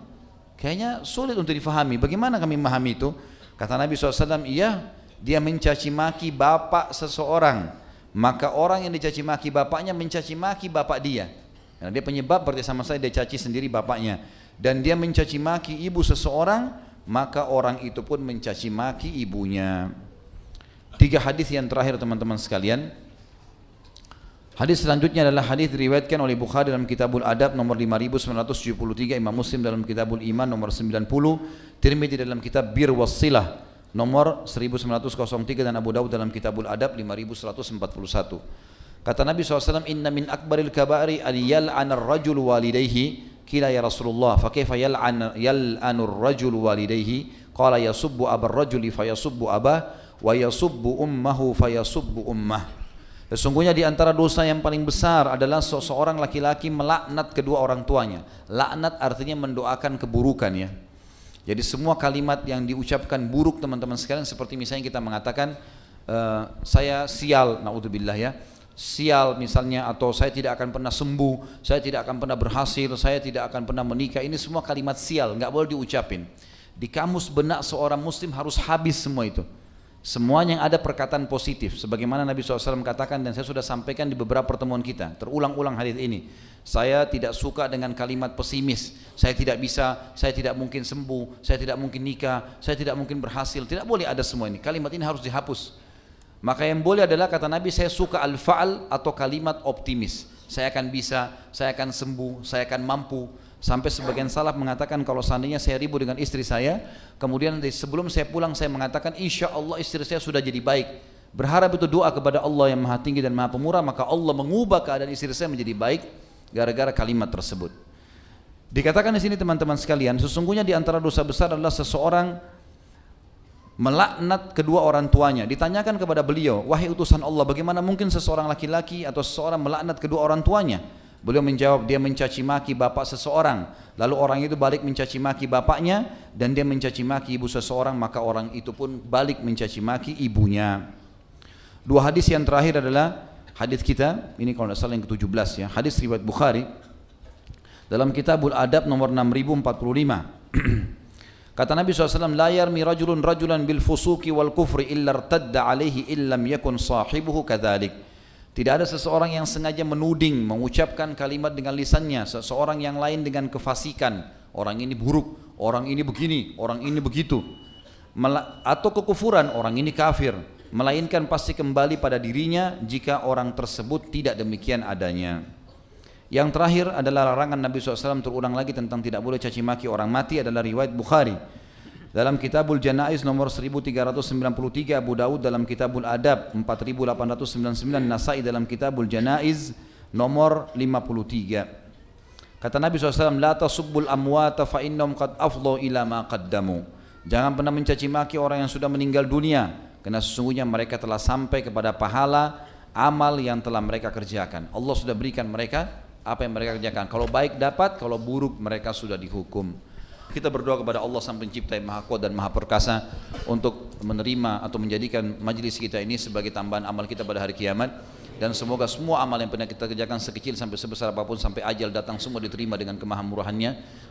Kayaknya sulit untuk difahami. Bagaimana kami memahami itu? Kata Nabi SAW, iya, dia mencaci maki bapak seseorang. Maka orang yang dicaci maki bapaknya mencaci maki bapak dia. Karena dia penyebab, berarti sama saya dia caci sendiri bapaknya. Dan dia mencaci maki ibu seseorang, maka orang itu pun mencaci maki ibunya. 3 hadis yang terakhir teman-teman sekalian. Hadis selanjutnya adalah hadis diriwayatkan oleh Bukhari dalam Kitabul Adab nomor 5973, Imam Muslim dalam Kitabul Iman nomor 90, Tirmidzi dalam Kitab Bir Wassilah nomor 1903 dan Abu Daud dalam Kitabul Adab 5141. Kata Nabi SAW, inna min akbaril kabari an yal'anar rajul walidayhi. Qila ya Rasulullah, fa kaifa yal'anur rajul walidayhi? Qala yasubbu abar rajuli fayasubbu abah wa yasubbu ummahu fayasubbu ummah. Sesungguhnya di antara dosa yang paling besar adalah seseorang laki-laki melaknat kedua orang tuanya. Laknat artinya mendoakan keburukan ya. Jadi semua kalimat yang diucapkan buruk teman-teman sekalian, seperti misalnya kita mengatakan saya sial, naudzubillah ya, sial misalnya, atau saya tidak akan pernah sembuh, saya tidak akan pernah berhasil, saya tidak akan pernah menikah. Ini semua kalimat sial, nggak boleh diucapin. Di kamus benak seorang muslim harus habis semua itu. Semuanya yang ada perkataan positif, sebagaimana Nabi SAW katakan dan saya sudah sampaikan di beberapa pertemuan kita, terulang-ulang hadis ini. Saya tidak suka dengan kalimat pesimis, saya tidak bisa, saya tidak mungkin sembuh, saya tidak mungkin nikah, saya tidak mungkin berhasil. Tidak boleh ada semua ini, kalimat ini harus dihapus. Maka yang boleh adalah kata Nabi, saya suka al-fa'al atau kalimat optimis. Saya akan bisa, saya akan sembuh, saya akan mampu. Sampai sebagian salaf mengatakan kalau seandainya saya ribut dengan istri saya, kemudian sebelum saya pulang saya mengatakan insya Allah istri saya sudah jadi baik. Berharap itu doa kepada Allah yang maha tinggi dan maha pemurah, maka Allah mengubah keadaan istri saya menjadi baik gara-gara kalimat tersebut. Dikatakan di sini teman-teman sekalian, sesungguhnya di antara dosa besar adalah seseorang melaknat kedua orang tuanya. Ditanyakan kepada beliau, wahai utusan Allah, bagaimana mungkin seseorang laki-laki atau seseorang melaknat kedua orang tuanya? Beliau menjawab, dia mencaci maki bapak seseorang, lalu orang itu balik mencaci maki bapaknya, dan dia mencaci maki ibu seseorang, maka orang itu pun balik mencaci maki ibunya. 2 hadis yang terakhir adalah hadis kita, ini kalau tidak salah yang ke-17 ya, hadis riwayat Bukhari dalam Kitabul Adab nomor 6045. Kata Nabi SAW, la yarmi rajulun rajulan bil fusuki wal kufri illa irtadda alaihi illam yakun sahibuhu kadzalik. Tidak ada seseorang yang sengaja menuding, mengucapkan kalimat dengan lisannya seseorang yang lain dengan kefasikan. Orang ini buruk, orang ini begini, orang ini begitu. Atau kekufuran, orang ini kafir. Melainkan pasti kembali pada dirinya jika orang tersebut tidak demikian adanya. Yang terakhir adalah larangan Nabi SAW terulang lagi tentang tidak boleh caci maki orang mati adalah riwayat Bukhari. dalam Kitabul Janaiz nomor 1393, Abu Daud dalam Kitabul Adab 4899, Nasai dalam Kitabul Janaiz nomor 53. Kata Nabi SAW, la tasubbul amwata fa innahum qad afdhu ila ma qaddamu. Jangan pernah mencaci maki orang yang sudah meninggal dunia, karena sesungguhnya mereka telah sampai kepada pahala amal yang telah mereka kerjakan. Allah sudah berikan mereka apa yang mereka kerjakan. Kalau baik dapat, kalau buruk mereka sudah dihukum. Kita berdoa kepada Allah Sang Pencipta yang Maha Kuat dan Maha Perkasa untuk menerima atau menjadikan majlis kita ini sebagai tambahan amal kita pada hari kiamat, dan semoga semua amal yang pernah kita kerjakan sekecil sampai sebesar apapun sampai ajal datang semua diterima dengan kemahamurahannya,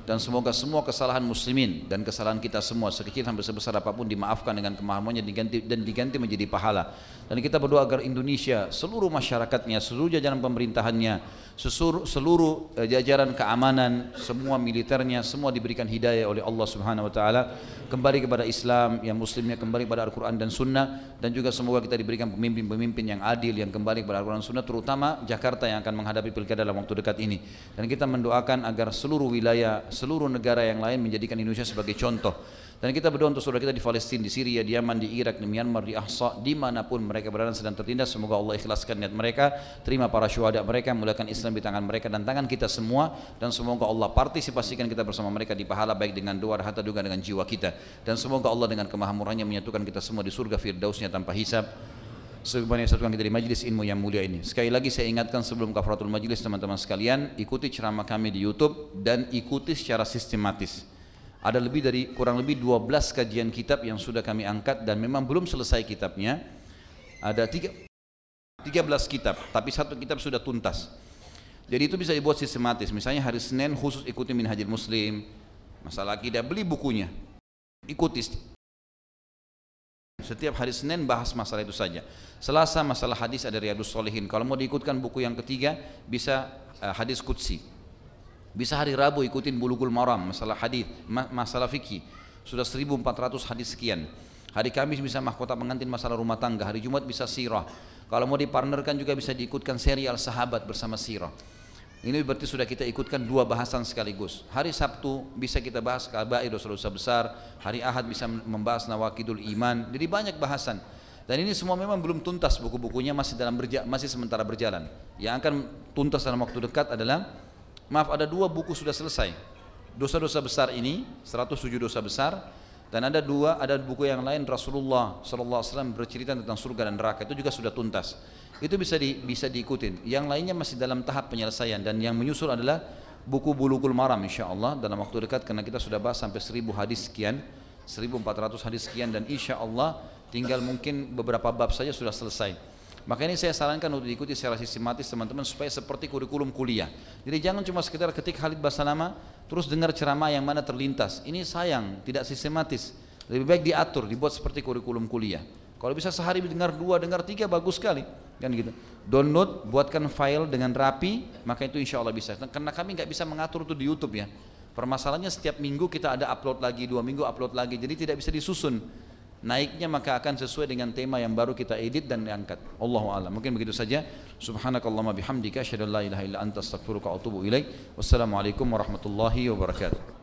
dan semoga semua kesalahan muslimin dan kesalahan kita semua sekecil sampai sebesar apapun dimaafkan dengan kemahamurahannya dan diganti menjadi pahala. Dan kita berdoa agar Indonesia, seluruh masyarakatnya, seluruh jajaran pemerintahannya, seluruh jajaran keamanan, semua militernya, semua diberikan hidayah oleh Allah Subhanahu wa taala, kembali kepada Islam, yang muslimnya kembali kepada Al-Qur'an dan Sunnah, dan juga semoga kita diberikan pemimpin-pemimpin yang adil yang kembali kepada Al-Qur'an dan Sunnah, terutama Jakarta yang akan menghadapi pilkada dalam waktu dekat ini. Dan kita mendoakan agar seluruh wilayah, seluruh negara yang lain menjadikan Indonesia sebagai contoh. Dan kita berdoa untuk saudara kita di Palestina, di Syria, di Yaman, di Irak, di Myanmar, di Ahsa, dimanapun mereka berada sedang tertindas. Semoga Allah ikhlaskan niat mereka, terima para syuhada mereka, mulakan Islam di tangan mereka dan tangan kita semua. Dan semoga Allah partisipasikan kita bersama mereka di pahala, baik dengan doa, harta, juga dengan jiwa kita. Dan semoga Allah dengan kemahamurahnya menyatukan kita semua di surga firdausnya tanpa hisab. Sebagaimana yang satukan kita di majlis ilmu yang mulia ini. Sekali lagi saya ingatkan sebelum kafaratul majlis, teman-teman sekalian, ikuti ceramah kami di YouTube dan ikuti secara sistematis. Ada kurang lebih 12 kajian kitab yang sudah kami angkat, dan memang belum selesai kitabnya. Ada 13 kitab, tapi satu kitab sudah tuntas. Jadi itu bisa dibuat sistematis. Misalnya hari Senin khusus ikuti Minhajul Muslim, masalah akidah, beli bukunya, ikuti. Setiap hari Senin bahas masalah itu saja. Selasa masalah hadis, ada Riyadhus Shalihin. Kalau mau diikutkan buku yang ketiga bisa hadis qudsi. Bisa hari Rabu ikutin Bulughul Maram, masalah hadis, masalah fikih. Sudah 1400 hadis sekian. Hari Kamis bisa mahkota pengantin, masalah rumah tangga. Hari Jumat bisa sirah. Kalau mau dipartnerkan juga bisa diikutkan serial sahabat bersama sirah. Ini berarti sudah kita ikutkan 2 bahasan sekaligus. Hari Sabtu bisa kita bahas kabair, dosa-dosa besar. Hari Ahad bisa membahas nawaqidul iman. Jadi banyak bahasan. Dan ini semua memang belum tuntas, buku-bukunya masih sementara berjalan. Yang akan tuntas dalam waktu dekat adalah, ada 2 buku sudah selesai. Dosa-dosa besar ini, 107 dosa besar, dan ada buku yang lain Rasulullah SAW bercerita tentang surga dan neraka, itu juga sudah tuntas. Itu bisa diikutin. Yang lainnya masih dalam tahap penyelesaian, dan yang menyusul adalah buku Bulughul Maram insyaallah dalam waktu dekat, karena kita sudah bahas sampai 1000 hadis sekian, 1400 hadis sekian, dan insyaallah tinggal mungkin beberapa bab saja sudah selesai. Maka ini saya sarankan untuk diikuti secara sistematis teman-teman, supaya seperti kurikulum kuliah. Jadi jangan cuma sekedar ketik Khalid Basalamah terus dengar ceramah yang mana terlintas. Ini sayang, tidak sistematis. Lebih baik diatur, dibuat seperti kurikulum kuliah. Kalau bisa sehari dengar 2, dengar 3, bagus sekali. Kan gitu. Download, buatkan file dengan rapi, maka itu insya Allah bisa. Karena kami nggak bisa mengatur itu di YouTube ya. Permasalahannya setiap minggu kita ada upload lagi, 2 minggu upload lagi, jadi tidak bisa disusun. Naiknya maka akan sesuai dengan tema yang baru kita edit dan diangkat. Allahu a'lam. Mungkin begitu saja. Subhanakallahumma bihamdika asyhadu an la ilaha illa anta astaghfiruka wa atubu ilaik. Wassalamualaikum warahmatullahi wabarakatuh.